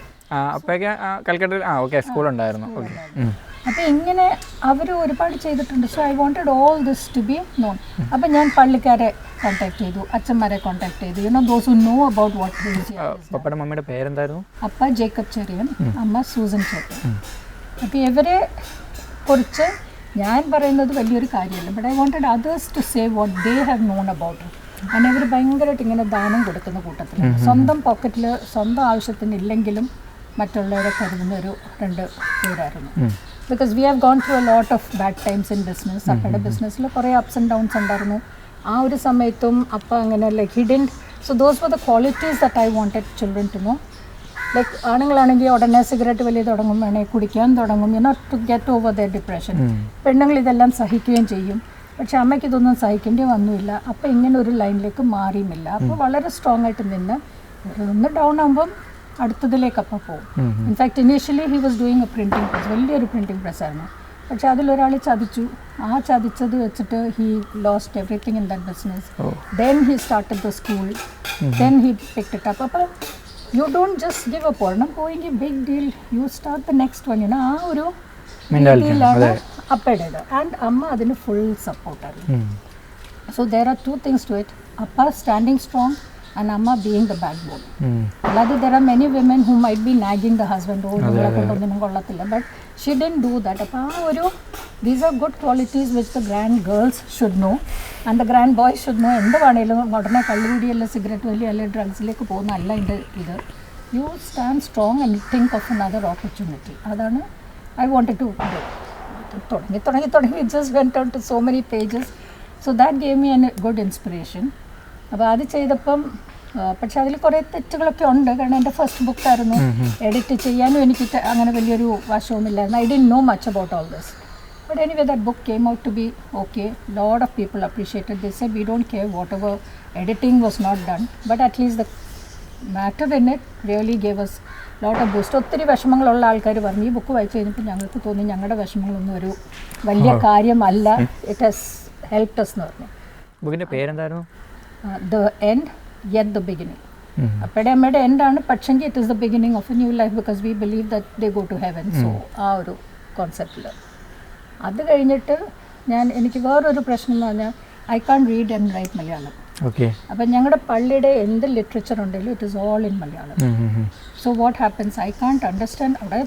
അപ്പോൾ ഇങ്ങനെ അവർ ഒരുപാട് ചെയ്തിട്ടുണ്ട്. So I wanted all this to be known. അപ്പം ഞാൻ പള്ളിക്കാരെ കോൺടാക്ട് ചെയ്തു, അച്ഛന്മാരെ കോൺടാക്ട് ചെയ്തു. You know those who know about what പപ്പയുടെ മമ്മിയുടെ പേരെന്തായിരുന്നു? അപ്പ ജേക്കബ് ചെറിയൻ, അമ്മ സൂസൻ ചെറിയൻ. അപ്പോൾ ഇവരെ കുറിച്ച് ഞാൻ പറയുന്നത് വലിയൊരു കാര്യമല്ല. But I wanted others to say what they have known about. അങ്ങനെ അവർ ഭയങ്കരമായിട്ട് ഇങ്ങനെ ദാനം കൊടുക്കുന്ന കൂട്ടത്തിലാണ്. സ്വന്തം പോക്കറ്റിൽ സ്വന്തം ആവശ്യത്തിന് ഇല്ലെങ്കിലും മറ്റുള്ളവരെ കരുതുന്ന ഒരു 2 പേരായിരുന്നു. Because we have gone through a lot of bad times in business. അപ്പയുടെ ബിസിനസ്സിൽ കുറേ അപ്സ് ആൻഡ് ഡൗൺസ് ഉണ്ടായിരുന്നു. ആ ഒരു സമയത്തും അപ്പ അങ്ങനെ like he didn't. So those were the qualities that I wanted children to know. Like ആണുങ്ങളാണെങ്കിൽ ഉടനെ സിഗരറ്റ് വലിയ തുടങ്ങും, വേണമെങ്കിൽ കുടിക്കാൻ തുടങ്ങും, you know to get over the depression. പെണ്ണുങ്ങൾ ഇതെല്ലാം സഹിക്കുകയും ചെയ്യും. പക്ഷെ അമ്മയ്ക്ക് ഇതൊന്നും സഹിക്കേണ്ടി വന്നുമില്ല. അപ്പോൾ ഇങ്ങനെ ഒരു ലൈനിലേക്ക് മാറിയുമില്ല. അപ്പോൾ വളരെ സ്ട്രോങ് ആയിട്ട് നിന്ന് ഒന്ന് ഡൗൺ ആകുമ്പം അടുത്തതിലേക്ക് അപ്പം പോകും. In fact initially he was doing a printing press, വലിയൊരു പ്രിൻറ്റിംഗ് പ്രസ്സായിരുന്നു. പക്ഷെ അതിലൊരാൾ ചതിച്ചു. ആ ചതിച്ചത് വെച്ചിട്ട് he lost everything in that business. Then he started the school, then he picked it up. അപ്പോൾ you don't just give up. ഒരെണ്ണം പോയെങ്കിൽ big deal, you start the next one. ആ ഒരു രീതിയിലാണ് അപ്പയുടേത്. ആൻഡ് അമ്മ അതിന് ഫുൾ സപ്പോർട്ടായിരുന്നു. So there are 2 things to it. അപ്പ സ്റ്റാൻഡിങ് സ്ട്രോങ് ആൻഡ് അമ്മ ബീയിങ് ദ ബാക്ക് ബോൺ. അല്ലാതെ there are many women who might be nagging the husband, ഓ നിങ്ങളെ കൊണ്ടൊന്നും കൊള്ളത്തില്ല. But she didn't do that. അപ്പോൾ ആ ഒരു these are good qualities which the grand girls should know and the grand boys should know. എന്ത് വേണേലും ഉടനെ കള്ളുകൂടിയല്ല, സിഗരറ്റ് വലിയ അല്ലെ ഡ്രഗ്സിലേക്ക് പോകുന്നതല്ല ഇത്. You stand strong and think of another opportunity. അതാണ് I wanted to do. It just went on to so many pages. So that gave me a good inspiration. അപ്പോൾ അത് ചെയ്തപ്പം പക്ഷെ അതിൽ കുറേ തെറ്റുകളൊക്കെ ഉണ്ട്. കാരണം എൻ്റെ ഫസ്റ്റ് ബുക്കായിരുന്നു, എഡിറ്റ് ചെയ്യാനും എനിക്ക് അങ്ങനെ വലിയൊരു വശവുമില്ലായിരുന്നു. I didn't know much about all this. But anyway, that book came out to be okay. Lot of people appreciated. They said we don't care whatever editing was not done, but at least the matter in it really gave us lot of boost. ഒത്തിരി വിഷമങ്ങളുള്ള ആൾക്കാർ പറഞ്ഞു. ഈ book വായിച്ചു കഴിഞ്ഞപ്പോൾ ഞങ്ങൾക്ക് തോന്നി ഞങ്ങളുടെ വിഷമങ്ങളൊന്നും ഒരു വലിയ കാര്യമല്ല. ഇറ്റ് ഹാസ് ഹെൽപ്ഡ് അസ് എന്ന് പറഞ്ഞു. ബുക്കിൻ്റെ പേരെന്തായിരുന്നു? The end yet the beginning. അപ്പയുടെ അമ്മയുടെ എൻഡാണ്, പക്ഷെങ്കിൽ it is the beginning of a new life because we believe that they go to heaven. So ആ ഒരു കോൺസെപ്റ്റിൽ അത് കഴിഞ്ഞിട്ട് എനിക്ക് വേറൊരു പ്രശ്നം എന്ന് പറഞ്ഞാൽ I can read and write Malayalam. അപ്പം ഞങ്ങളുടെ പള്ളിയുടെ എന്ത് ലിറ്ററേച്ചർ ഉണ്ടെങ്കിലും it is all in Malayalam. So what happens, I can't understand. അവിടെ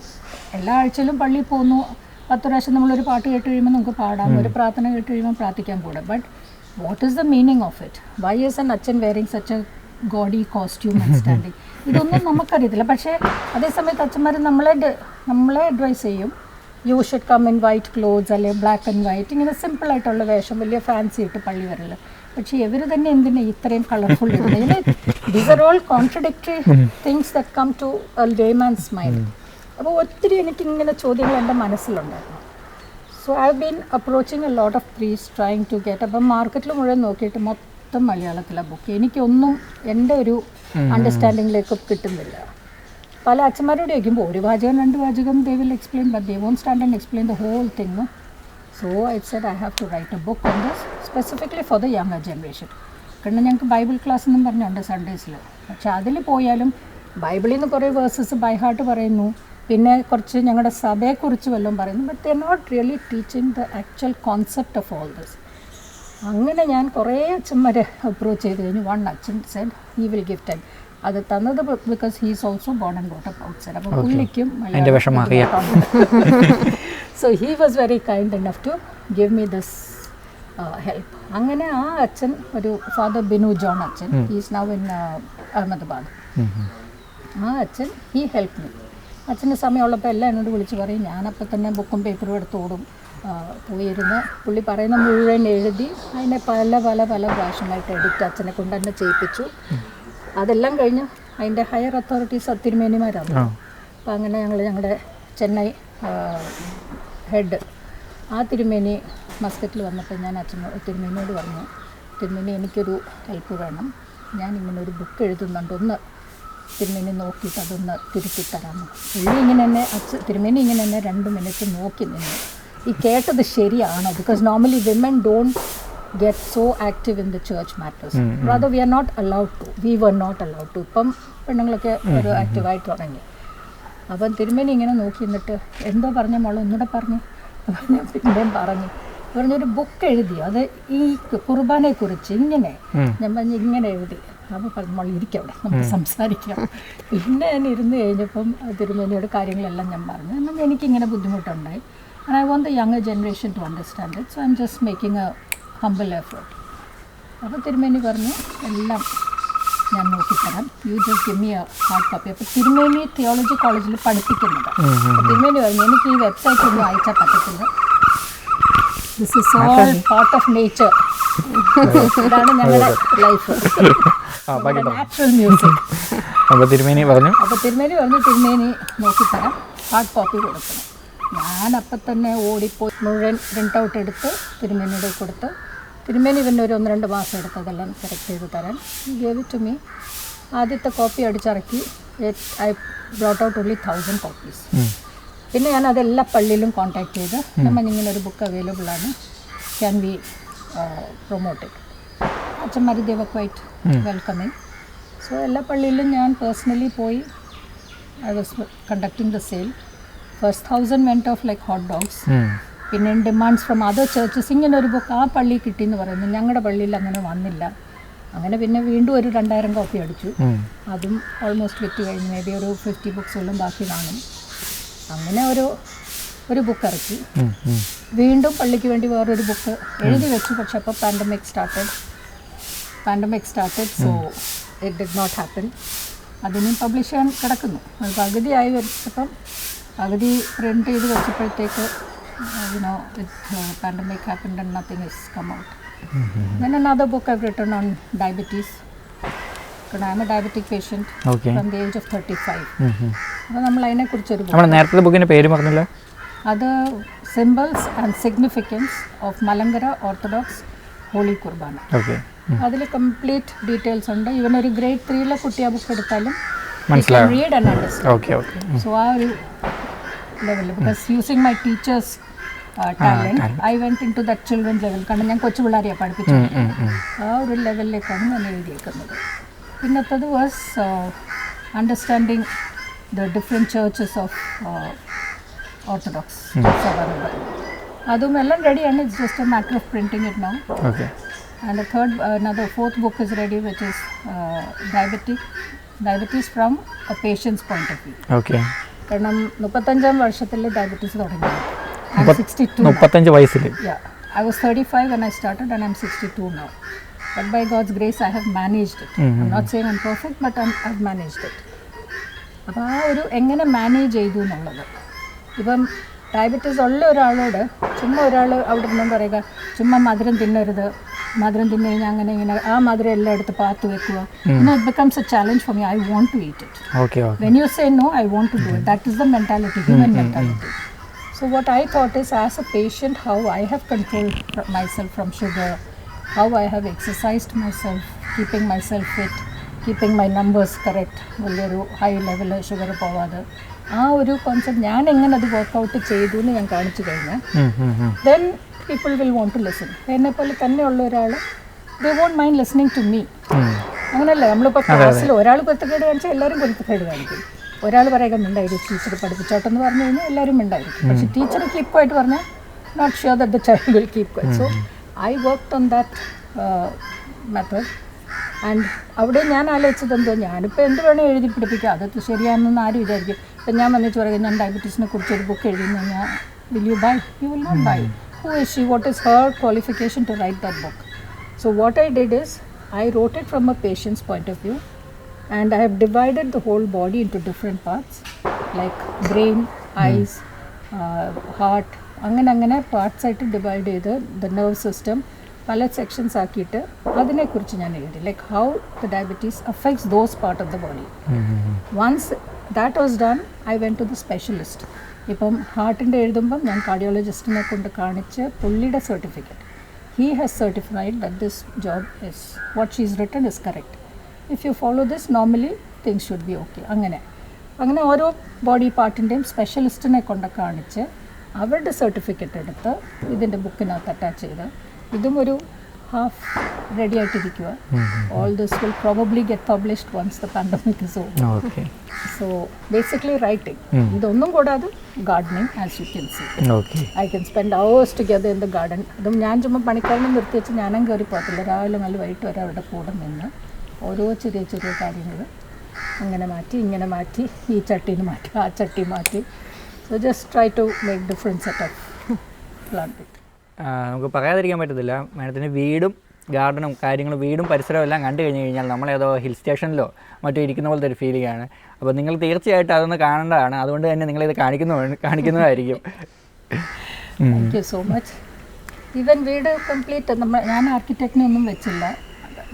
എല്ലാ ആഴ്ചയിലും പള്ളിയിൽ പോകുന്നു, 10 പ്രാവശ്യം നമ്മളൊരു പാട്ട് കേട്ട് കഴിയുമ്പോൾ നമുക്ക് പാടാം, ഒരു പ്രാർത്ഥന കേട്ട് കഴിയുമ്പോൾ പ്രാർത്ഥിക്കാൻ കൂടാം. But what is the meaning of it? Why is an അച്ഛൻ wearing such a gaudy costume and standing? ഇതൊന്നും നമുക്കറിയത്തില്ല. പക്ഷേ അതേസമയത്ത് അച്ഛന്മാർ നമ്മളെ അഡ്വൈസ് ചെയ്യും, you should come in white clothes അല്ലെങ്കിൽ ബ്ലാക്ക് ആൻഡ് വൈറ്റ്, ഇങ്ങനെ സിമ്പിളായിട്ടുള്ള വേഷം, വലിയ ഫാൻസി ഇട്ട് പള്ളി വരല്. പക്ഷേ ഇവർ തന്നെ എന്തിനാ ഇത്രയും കളർഫുൾ ഇടുന്നത്? These are all contradictory things that come to a layman's mind. അപ്പോൾ ഒത്തിരി എനിക്കിങ്ങനെ ചോദ്യങ്ങൾ എൻ്റെ മനസ്സിലുണ്ടായിരുന്നു. So I have been approaching a lot of priest trying to get. അപ്പം മാർക്കറ്റിൽ മുഴുവൻ നോക്കിയിട്ട് മൊത്തം മലയാളത്തിലാണ് ബുക്ക്. എനിക്കൊന്നും എൻ്റെ ഒരു അണ്ടർസ്റ്റാൻഡിങ്ങിലേക്ക് കിട്ടുന്നില്ല. പല അച്ഛന്മാരോട് ചോദിക്കുമ്പോൾ ഒരു വാചകം 2 വാചകം they will explain, but they won't stand and explain the whole thing, no? So I said I have to write a book on this specifically for the younger generation. കാരണം ഞങ്ങൾക്ക് ബൈബിൾ ക്ലാസ് എന്നും പറഞ്ഞുണ്ട് സൺഡേസിൽ. പക്ഷെ അതിൽ പോയാലും ബൈബിളിൽ നിന്ന് കുറേ versus by heart പറയുന്നു, പിന്നെ കുറച്ച് ഞങ്ങളുടെ സഭയെക്കുറിച്ച് വല്ലതും പറയുന്നു. But they are not really teaching the actual concept of all this. അങ്ങനെ ഞാൻ കുറേ അച്ഛന്മാരെ അപ്രോച്ച് ചെയ്ത് കഴിഞ്ഞു. വൺ അച്ഛൻ said he will give time. അത് തന്നത് because he is also born and brought up outside. അപ്പോൾ പുള്ളിക്കും so he was very kind enough to give me this help. അങ്ങനെ ആ അച്ഛൻ ഒരു ഫാദർ ബിനു ജോൺ അച്ഛൻ, he is now in Ahmedabad. ആ അച്ഛൻ ഹീ ഹെൽപ്പ് മീ. അച്ഛന് സമയമുള്ളപ്പോൾ എല്ലാം എന്നോട് വിളിച്ച് പറയും. ഞാനപ്പോൾ തന്നെ ബുക്കും പേപ്പറും എടുത്ത് ഓടും. പോയിരുന്ന് പുള്ളി പറയുന്ന മുഴുവൻ എഴുതി അതിനെ പല പല പല പ്രാവശ്യമായിട്ട് എഡിറ്റ് അച്ഛനെ കൊണ്ട് തന്നെ ചെയ്യിപ്പിച്ചു. അതെല്ലാം കഴിഞ്ഞ് അതിൻ്റെ ഹയർ അതോറിറ്റീസ് തിരുമേനിമാരാണ്. അപ്പോൾ അങ്ങനെ ഞങ്ങളുടെ ചെന്നൈ ഹെഡ് ആ തിരുമേനി മസ്കറ്റിൽ വന്നപ്പോൾ ഞാൻ തിരുമേനിയോട് പറഞ്ഞു, തിരുമേനി എനിക്കൊരു ഹെൽപ്പ് വേണം, ഞാൻ ഇങ്ങനെ ഒരു ബുക്ക് എഴുതുന്നുണ്ട്, ഒന്ന് തിരുമേനി നോക്കിയിട്ട് അതൊന്ന് തിരുത്തി തരാമോ? പുള്ളി ഇങ്ങനെ തന്നെ തിരുമേനി ഇങ്ങനെ തന്നെ 2 മിനിറ്റ് നോക്കി നിന്ന് ഈ കേട്ടത് ശരിയാണോ? Because normally women don't get so active in the church matters. Rather we are not allowed to. We were not allowed to. ഇപ്പം പെണ്ണുങ്ങളൊക്കെ ഒരു ആക്റ്റീവായി തുടങ്ങി. അപ്പം തിരുമേനി ഇങ്ങനെ നോക്കി നിന്നിട്ട് എന്തോ പറഞ്ഞ മോളെ ഒന്നുകൂടെ പറഞ്ഞു. ഞാൻ പിന്നെയും പറഞ്ഞൊരു ബുക്ക് എഴുതി, അത് ഈ കുർബാനയെക്കുറിച്ച് ഇങ്ങനെ ഞാൻ പറഞ്ഞു ഇങ്ങനെ എഴുതി. അപ്പോൾ പറഞ്ഞു മോൾ ഇരിക്കവിടെ, നമുക്ക് സംസാരിക്കാം. പിന്നെ ഞാൻ ഇരുന്ന് കഴിഞ്ഞപ്പം തിരുമേനിയോട് കാര്യങ്ങളെല്ലാം ഞാൻ പറഞ്ഞു. എന്നാൽ എനിക്കിങ്ങനെ ബുദ്ധിമുട്ടുണ്ടായി. And I want the younger generation to understand it. So I'm just making a humble effort. അപ്പോൾ തിരുമേനി പറഞ്ഞു എല്ലാം ഞാൻ നോക്കിത്തരാം, you just give me a hard copy. അപ്പോൾ തിരുമേനി തിയോളജി കോളേജിൽ പഠിപ്പിക്കുന്നുണ്ട്. തിരുമേനി പറഞ്ഞു എനിക്ക് ഈ വെബ്സൈറ്റ് ഒന്നും അയച്ചാൽ പറ്റത്തില്ല, this is all part of nature, ഇതാണ് ഞങ്ങളുടെ ലൈഫ്, നാച്ചുറൽ മ്യൂസിക്. അപ്പോൾ തിരുമേനി തിരുമേനി നോക്കിത്തരാം, ഹാർഡ് കോപ്പി കൊടുക്കണം. ഞാനപ്പം തന്നെ ഓടിപ്പോയി മുഴുവൻ പ്രിൻ്റ് ഔട്ട് എടുത്ത് തിരുമേനിയുടെ കൊടുത്ത്, തിരുമേനി പിന്നെ ഒരു 1-2 മാസം എടുത്ത് അതെല്ലാം സെലക്ട് ചെയ്ത് തരാൻ. Gave it to me. ആദ്യത്തെ കോപ്പി അടിച്ചിറക്കി. I brought out only 1000 copies. പിന്നെ ഞാൻ അതെല്ലാ പള്ളിയിലും കോൺടാക്ട് ചെയ്ത് നമ്മൾ ഇങ്ങനെ ഒരു ബുക്ക് അവൈലബിൾ ആണ്, ക്യാൻ വി പ്രൊമോട്ട് ഇറ്റ്? അച്ഛന്മാർ they were quite welcoming. So എല്ലാ പള്ളിയിലും ഞാൻ പേഴ്സണലി പോയി I was conducting the sale. First 1000 went off like hot dogs. പിന്നെ ഡിമാൻഡ്സ് ഫ്രം അതർ ചേർച്ചസ്, ഇങ്ങനെ ഒരു ബുക്ക് ആ പള്ളി കിട്ടിയെന്ന് പറയുന്നു, ഞങ്ങളുടെ പള്ളിയിൽ അങ്ങനെ വന്നില്ല. അങ്ങനെ പിന്നെ വീണ്ടും ഒരു 2000 കോപ്പി അടിച്ചു. അതും ഓൾമോസ്റ്റ് വിറ്റ് കഴിഞ്ഞു. മേ ബി ഒരു 50 ബുക്സെല്ലാം ബാക്കി കാണും. അങ്ങനെ ഒരു ബുക്ക് ഇറക്കി. വീണ്ടും പള്ളിക്ക് വേണ്ടി വേറൊരു ബുക്ക് എഴുതി വെച്ചു. പക്ഷെ അപ്പോൾ pandemic started. So it did not happen. അതിനും പബ്ലിഷ് ചെയ്യാൻ കിടക്കുന്നു. അത് പകുതിയായി വെച്ചപ്പം പകുതി പ്രിൻ്റ് ചെയ്ത് വെച്ചപ്പോഴത്തേക്ക് pandemic happened and nothing has come out. Then another book I've written on diabetes. Because I am a diabetic patient from the age of 35. അപ്പോൾ നമ്മൾ അതിനെക്കുറിച്ചൊരു book, നേരത്തെ ബുക്കിൻ്റെ പേര് പറഞ്ഞില്ല, അത് symbols and significance of Malankara Orthodox Holy Qurbana. അതിൽ complete details ഉണ്ട്. Even ഒരു ഗ്രേഡ് 3 കുട്ടി ആ ബുക്ക് എടുത്താലും റീഡ് ആൻഡ് അണ്ടർസ്റ്റാൻഡ്. സോ ആ ഒരു level, because using my teacher's talent, I went into that children's level. കാരണം ഞാൻ കൊച്ചു പിള്ളേരെയാണ് പഠിപ്പിച്ചത്. ആ ഒരു ലെവലിലേക്കാണ് ഞാൻ എഴുതിയേക്കുന്നത്. പിന്നത്തത് was understanding the different churches of orthodox സഭ. അതും എല്ലാം റെഡിയാണ്. It's just a matter of printing it now. And the fourth book is ready, which is diabetes from a patient's point of view. കാരണം 35-ാം വർഷത്തിൽ ഡയബറ്റീസ് തുടങ്ങി. I'm 62 now. 35 വയസ്സിൽ. Yeah, I was 35 when I started and I'm 62 now. But by God's grace I have managed it. I'm not saying I'm perfect, but I've managed it. അപ്പോൾ ആ ഒരു എങ്ങനെ manage ചെയ്തു എന്നുള്ളത്. ഇപ്പം ഡയബറ്റീസ് ഉള്ള ഒരാളോട് ചുമ്മാ ഒരാൾ അവിടെ നിന്നും പറയുക ചുമ്മാ മധുരം തിന്നരുത്, മധുരം തിന്നു കഴിഞ്ഞാൽ അങ്ങനെ ഇങ്ങനെ ആ മധുരം എല്ലാം എടുത്ത് പാത്ത് വെക്കുക. It becomes a challenge for me. I want to eat it. When you say no, I want to do it. That is the mentality, human mentality. So what I thought is, as a patient, how I have controlled myself from sugar, how I have exercised myself, keeping myself fit, keeping my numbers correct, വലിയൊരു high level sugar പോവാതെ ആ ഒരു concept ഞാൻ എങ്ങനെ അത് workout ചെയ്തു എന്ന് ഞാൻ കാണിച്ചു കഴിഞ്ഞാൽ then people will want to listen. എന്നെപ്പോലെ തന്നെയുള്ള ഒരാൾ they won't mind listening to me. അങ്ങനെയല്ല, നമ്മളിപ്പോൾ ക്ലാസ്സിൽ ഒരാൾ കുരുത്തക്കേട് കാണിച്ചാൽ എല്ലാവരും കുരുത്തക്കേട് കാണിക്കും. ഒരാൾ പറയുക മിണ്ടായിരിക്കും, ടീച്ചർ പഠിപ്പിച്ചോട്ടെന്ന് പറഞ്ഞു കഴിഞ്ഞാൽ എല്ലാവരും മിണ്ടായിരിക്കും. പക്ഷേ ടീച്ചർ കീപ്പ് ക്വയറ്റ് പറഞ്ഞാൽ not sure that the child will keep quiet. So I worked on that method. And അവിടെ ഞാൻ ആലോചിച്ചത് എന്തോ, ഞാനിപ്പോൾ എന്ത് വേണേൽ എഴുതി പിടിപ്പിക്കുക, അത് ശരിയാണെന്ന് ആരും വിചാരിക്കും. ഇപ്പം ഞാൻ വന്നിട്ട് പറയുക ഞാൻ ഡയബറ്റീസിനെ കുറിച്ച് ഒരു ബുക്ക് എഴുതി കഴിഞ്ഞാൽ will you buy? You will not buy. Who is she? What is her qualification to write that book? So what I did is, I wrote it from a patient's point of view, and I have divided the whole body into different parts, like brain, eyes, heart, അങ്ങനെ parts ആയിട്ട് divide ചെയ്ത് the nerve system പല sections ആക്കിയിട്ട് അതിനെക്കുറിച്ച് ഞാൻ എഴുതി, like how the diabetes affects those part of the body. Once that was done, I went to the specialist. ഇപ്പം ഹാർട്ടിൻ്റെ എഴുതുമ്പം ഞാൻ കാർഡിയോളജിസ്റ്റിനെ കൊണ്ട് കാണിച്ച് പുള്ളിയുടെ certificate, he has certified that this job is what she's written is correct. If you follow this, normally things should be okay. അങ്ങനെ ഓരോ ബോഡി പാർട്ടിൻ്റെയും സ്പെഷ്യലിസ്റ്റിനെ കൊണ്ട് കാണിച്ച് അവരുടെ സർട്ടിഫിക്കറ്റ് എടുത്ത് ഇതിൻ്റെ ബുക്കിനകത്ത് അറ്റാച്ച് ചെയ്ത് ഇതും ഒരു ഹാഫ് റെഡി ആയിട്ടിരിക്കുക. All this will probably get published once the pandemic is over. So basically writing, ഇതൊന്നും കൂടാതെ gardening, as you can see. I can spend hours together in the garden. അതും ഞാൻ ചുമ്മാ പണിക്കാരനെ നിർത്തി വെച്ച് ഞാനും കയറി പോകത്തില്ല. രാവിലെ നല്ല വൈകിട്ട് വരെ അവരുടെ കൂടെ നിന്ന് ഓരോ ചെറിയ ചെറിയ കാര്യങ്ങൾ അങ്ങനെ മാറ്റി ഇങ്ങനെ മാറ്റി, ഈ ചട്ടീന്ന് മാറ്റി ആ ചട്ടി മാറ്റി. So just try to make different set of planting. നമുക്ക് പറയാതിരിക്കാൻ പറ്റത്തില്ല, മാഡത്തിന് വീടും ഗാർഡനും കാര്യങ്ങളും വീടും പരിസരവും എല്ലാം കണ്ടു കഴിഞ്ഞ് കഴിഞ്ഞാൽ നമ്മളേതോ ഹിൽ സ്റ്റേഷനിലോ മറ്റോ ഇരിക്കുന്ന പോലത്തെ ഒരു ഫീലിംഗ് ആണ്. അപ്പോൾ നിങ്ങൾ തീർച്ചയായിട്ടും അതൊന്ന് കാണേണ്ടതാണ്. അതുകൊണ്ട് തന്നെ നിങ്ങളിത് കാണിക്കുന്നതായിരിക്കും. Thank you so much. Even വീട് കംപ്ലീറ്റ് ഞാൻ ആർക്കിടെക്റ്റിനെ ഒന്നും വെച്ചില്ല.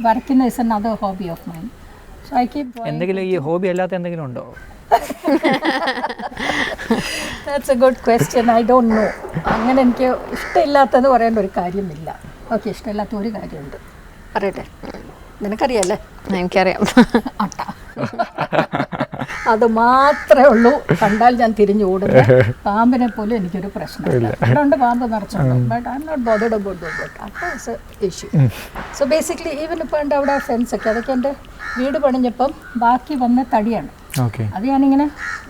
Working is another hobby of mine. So I keep. എന്തെങ്കിലും ഈ ഹോബി അല്ലാത്ത എന്തെങ്കിലും ഉണ്ടോ? That's a good question. I don't know. അങ്ങനെ എനിക്ക് ഇഷ്ടമില്ലാത്തതെന്ന് പറയേണ്ട ഒരു കാര്യമില്ല. ഓക്കെ, ഇഷ്ടമില്ലാത്ത ഒരു കാര്യമുണ്ട്, പറയട്ടെ. നിനക്കറിയാല്ലേ? എനിക്കറിയാം. അട്ട. അത് മാത്രമേ ഉള്ളൂ. കണ്ടാൽ ഞാൻ തിരിഞ്ഞു ഓടുന്നു. പാമ്പിനെ പോലും എനിക്കൊരു പ്രശ്നമില്ല. അതുകൊണ്ട് പാമ്പ് നിറച്ചുണ്ട്. But I M not bothered about the boat. അട്ട is a issue. So basically even ഇപ്പോൾ ഉണ്ട് അവിടെ ഫെൻസൊക്കെ, അതൊക്കെ എൻ്റെ വീട് പണിഞ്ഞപ്പം ബാക്കി വന്ന തടിയാണ്. അത് ഞാനിങ്ങനെ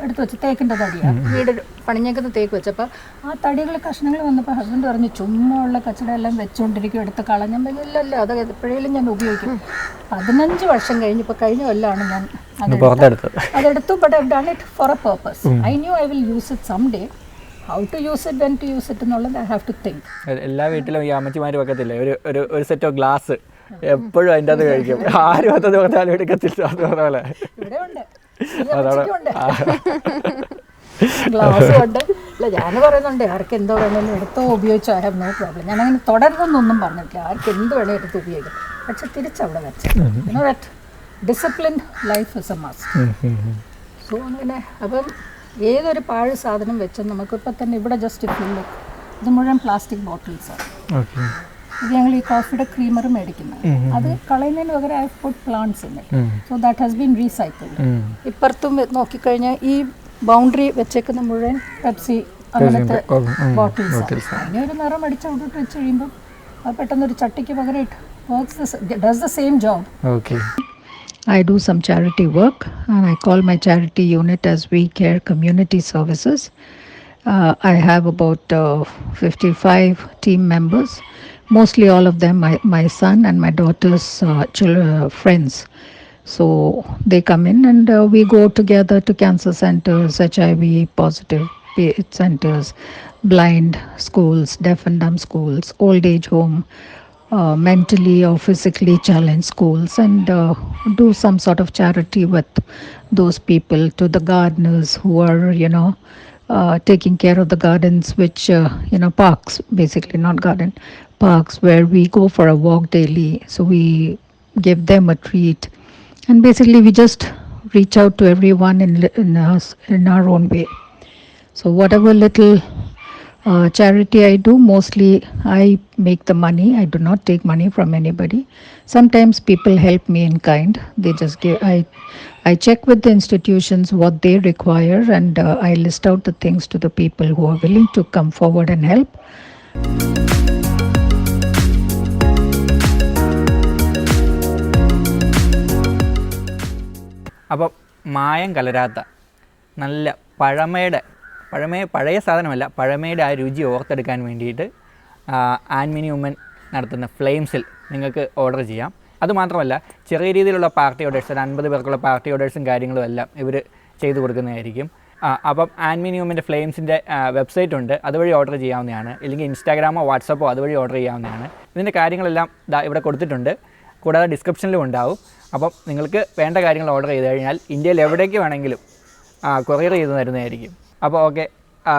എടുത്ത് വെച്ച്, തേക്കിൻ്റെ തടിയാണ്. വീട് പണിഞ്ഞേക്കുന്ന തേക്ക് വെച്ചപ്പോൾ ആ തടികൾ കഷ്ണങ്ങൾ വന്നപ്പോൾ ഹസ്ബൻഡ് പറഞ്ഞു ചുമ്മാ ഉള്ള കച്ചട എല്ലാം വെച്ചുകൊണ്ടിരിക്കും, എടുത്ത് കളഞ്ഞാൽ ഇല്ലല്ലോ, അത് എപ്പോഴേലും ഞാൻ ഉപയോഗിക്കും. 15 വർഷം കഴിഞ്ഞപ്പോൾ കഴിഞ്ഞ കൊല്ലമാണ് ഞാൻ അതെടുത്തു. But I done it for a purpose. I knew I will use it some day. How to use it, when to use it എന്നുള്ളത് ഐ ഹാവ് ടു തിങ്ക്. എല്ലാ വീട്ടിലും ഈ അമ്മച്ചിമാർ വെക്കത്തില്ലേ ഒരു സെറ്റ് ഓഫ് ഗ്ലാസ്, എപ്പോഴും അതിൻ്റെ അത് കഴിക്കും. ആരും അത് പറഞ്ഞാലും എടുക്കത്തില്ല. അതുപോലെ ഇവിടെ ഉണ്ട്, ഗ്ലാസ് കൊണ്ട്. അല്ല, ഞാൻ പറയുന്നുണ്ട് ആർക്ക് എന്തോ വേണമെങ്കിലും എടുത്തോ ഉപയോഗിച്ചോ, ഐ ഹാവ് നോ പ്രോബ്ലം. ഞാനങ്ങനെ തുടരുന്നൊന്നും പറഞ്ഞിട്ടില്ല. ആർക്ക് എന്ത് വേണേൽ എടുത്ത് ഉപയോഗിക്കും. പക്ഷെ തിരിച്ചവിടെ വെച്ചാൽ you know that disciplined life is A must. So അങ്ങനെ അപ്പം ഏതൊരു പാഴ് സാധനം വെച്ചാൽ നമുക്കിപ്പോൾ തന്നെ ഇവിടെ ജസ്റ്റ് ഫുള്ള് ഇത് മുഴുവൻ പ്ലാസ്റ്റിക് ബോട്ടിൽസാണ്. ഇത് ഞങ്ങൾ ഈ കോഫിയുടെ ക്രീമർ മേടിക്കുന്നത്, അത് കളയുന്നതിന് പകരം I put plants in it. So that has been recycled. ഇപ്പുറത്തും നോക്കിക്കഴിഞ്ഞാൽ ഈ ബൗണ്ടറി വെച്ചേക്കുന്ന മുഴുവൻ പെപ്സി അങ്ങനത്തെ ബോട്ടിൽസ്. അതിനെ ഒരു നിറം അടിച്ച് അവിടോട്ട് വെച്ച് കഴിയുമ്പോൾ അത് പെട്ടെന്നൊരു ചട്ടിക്ക് പകരം ഇട്ട് does the same job. I do some charity work, and I call my charity unit as 𝗙𝗕 Community Services. I have about 55 team members. Mostly all of them my son and my daughter's friends. So they come in and we go together to cancer centers, HIV positive centers, blind schools, deaf and dumb schools, old age home, mentally or physically challenged schools, and do some sort of charity with those people, to the gardeners who are, taking care of the gardens, which, parks, basically, not garden, parks where we go for a walk daily. So we give them a treat. And basically, we just reach out to everyone in our own way. So whatever little charity I do, mostly I make the money. I do not take money from anybody. Sometimes people help me in kind. They just give. I check with the institutions what they require, and I list out the things to the people who are willing to come forward and help. അപ്പം മായം കലരാത്ത നല്ല പഴയ സാധനമല്ല, പഴമയുടെ ആ രുചി ഓർത്തെടുക്കാൻ വേണ്ടിയിട്ട് ആൻഡ് ഉമ്മൻ നടത്തുന്ന ഫ്ലെയിംസിൽ നിങ്ങൾക്ക് ഓർഡർ ചെയ്യാം. അതുമാത്രമല്ല, ചെറിയ രീതിയിലുള്ള പാർട്ടി ഓർഡേഴ്സ്, ഒരു 50 പേർക്കുള്ള പാർട്ടി ഓർഡേഴ്സും കാര്യങ്ങളും എല്ലാം ഇവർ ചെയ്തു കൊടുക്കുന്നതായിരിക്കും. അപ്പം ആൻഡ് ഉമ്മൻ്റെ ഫ്ലെയിംസിൻ്റെ വെബ്സൈറ്റ് ഉണ്ട്, അതുവഴി ഓർഡർ ചെയ്യാവുന്നതാണ്. ഇല്ലെങ്കിൽ ഇൻസ്റ്റാഗ്രാമോ വാട്സപ്പോ അതുവഴി ഓർഡർ ചെയ്യാവുന്നതാണ്. ഇതിൻ്റെ കാര്യങ്ങളെല്ലാം ഇവിടെ കൊടുത്തിട്ടുണ്ട്, കൂടാതെ ഡിസ്ക്രിപ്ഷനിലും ഉണ്ടാവും. അപ്പം നിങ്ങൾക്ക് വേണ്ട കാര്യങ്ങൾ ഓർഡർ ചെയ്ത് കഴിഞ്ഞാൽ ഇന്ത്യയിൽ എവിടേക്ക് വേണമെങ്കിലും കൊറിയർ ചെയ്ത് തരുന്നതായിരിക്കും. അപ്പോൾ ഓക്കെ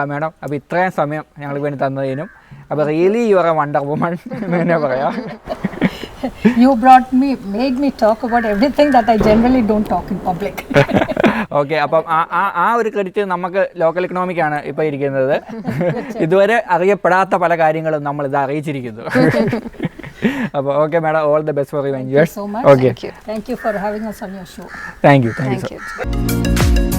മാഡം, അപ്പോൾ ഇത്രയും സമയം ഞങ്ങൾക്ക് വേണ്ടി തന്നതിനും, അപ്പോൾ really you are A wonder woman എന്ന് തന്നെ പറയാം. You made me talk about everything that I generally don't talk in public. Okay, അപ്പം ആ ഒരു ക്രെഡിറ്റ് നമുക്ക് ലോക്കൽ എക്കണോമിക്കാണ് ഇപ്പോൾ ഇരിക്കുന്നത്. ഇതുവരെ അറിയപ്പെടാത്ത പല കാര്യങ്ങളും നമ്മൾ ഇത് അറിയിച്ചിരിക്കുന്നു. അപ്പോൾ okay madam, all the best for your Thank you so much. Okay. Thank you for having us on your show. Thank you so much.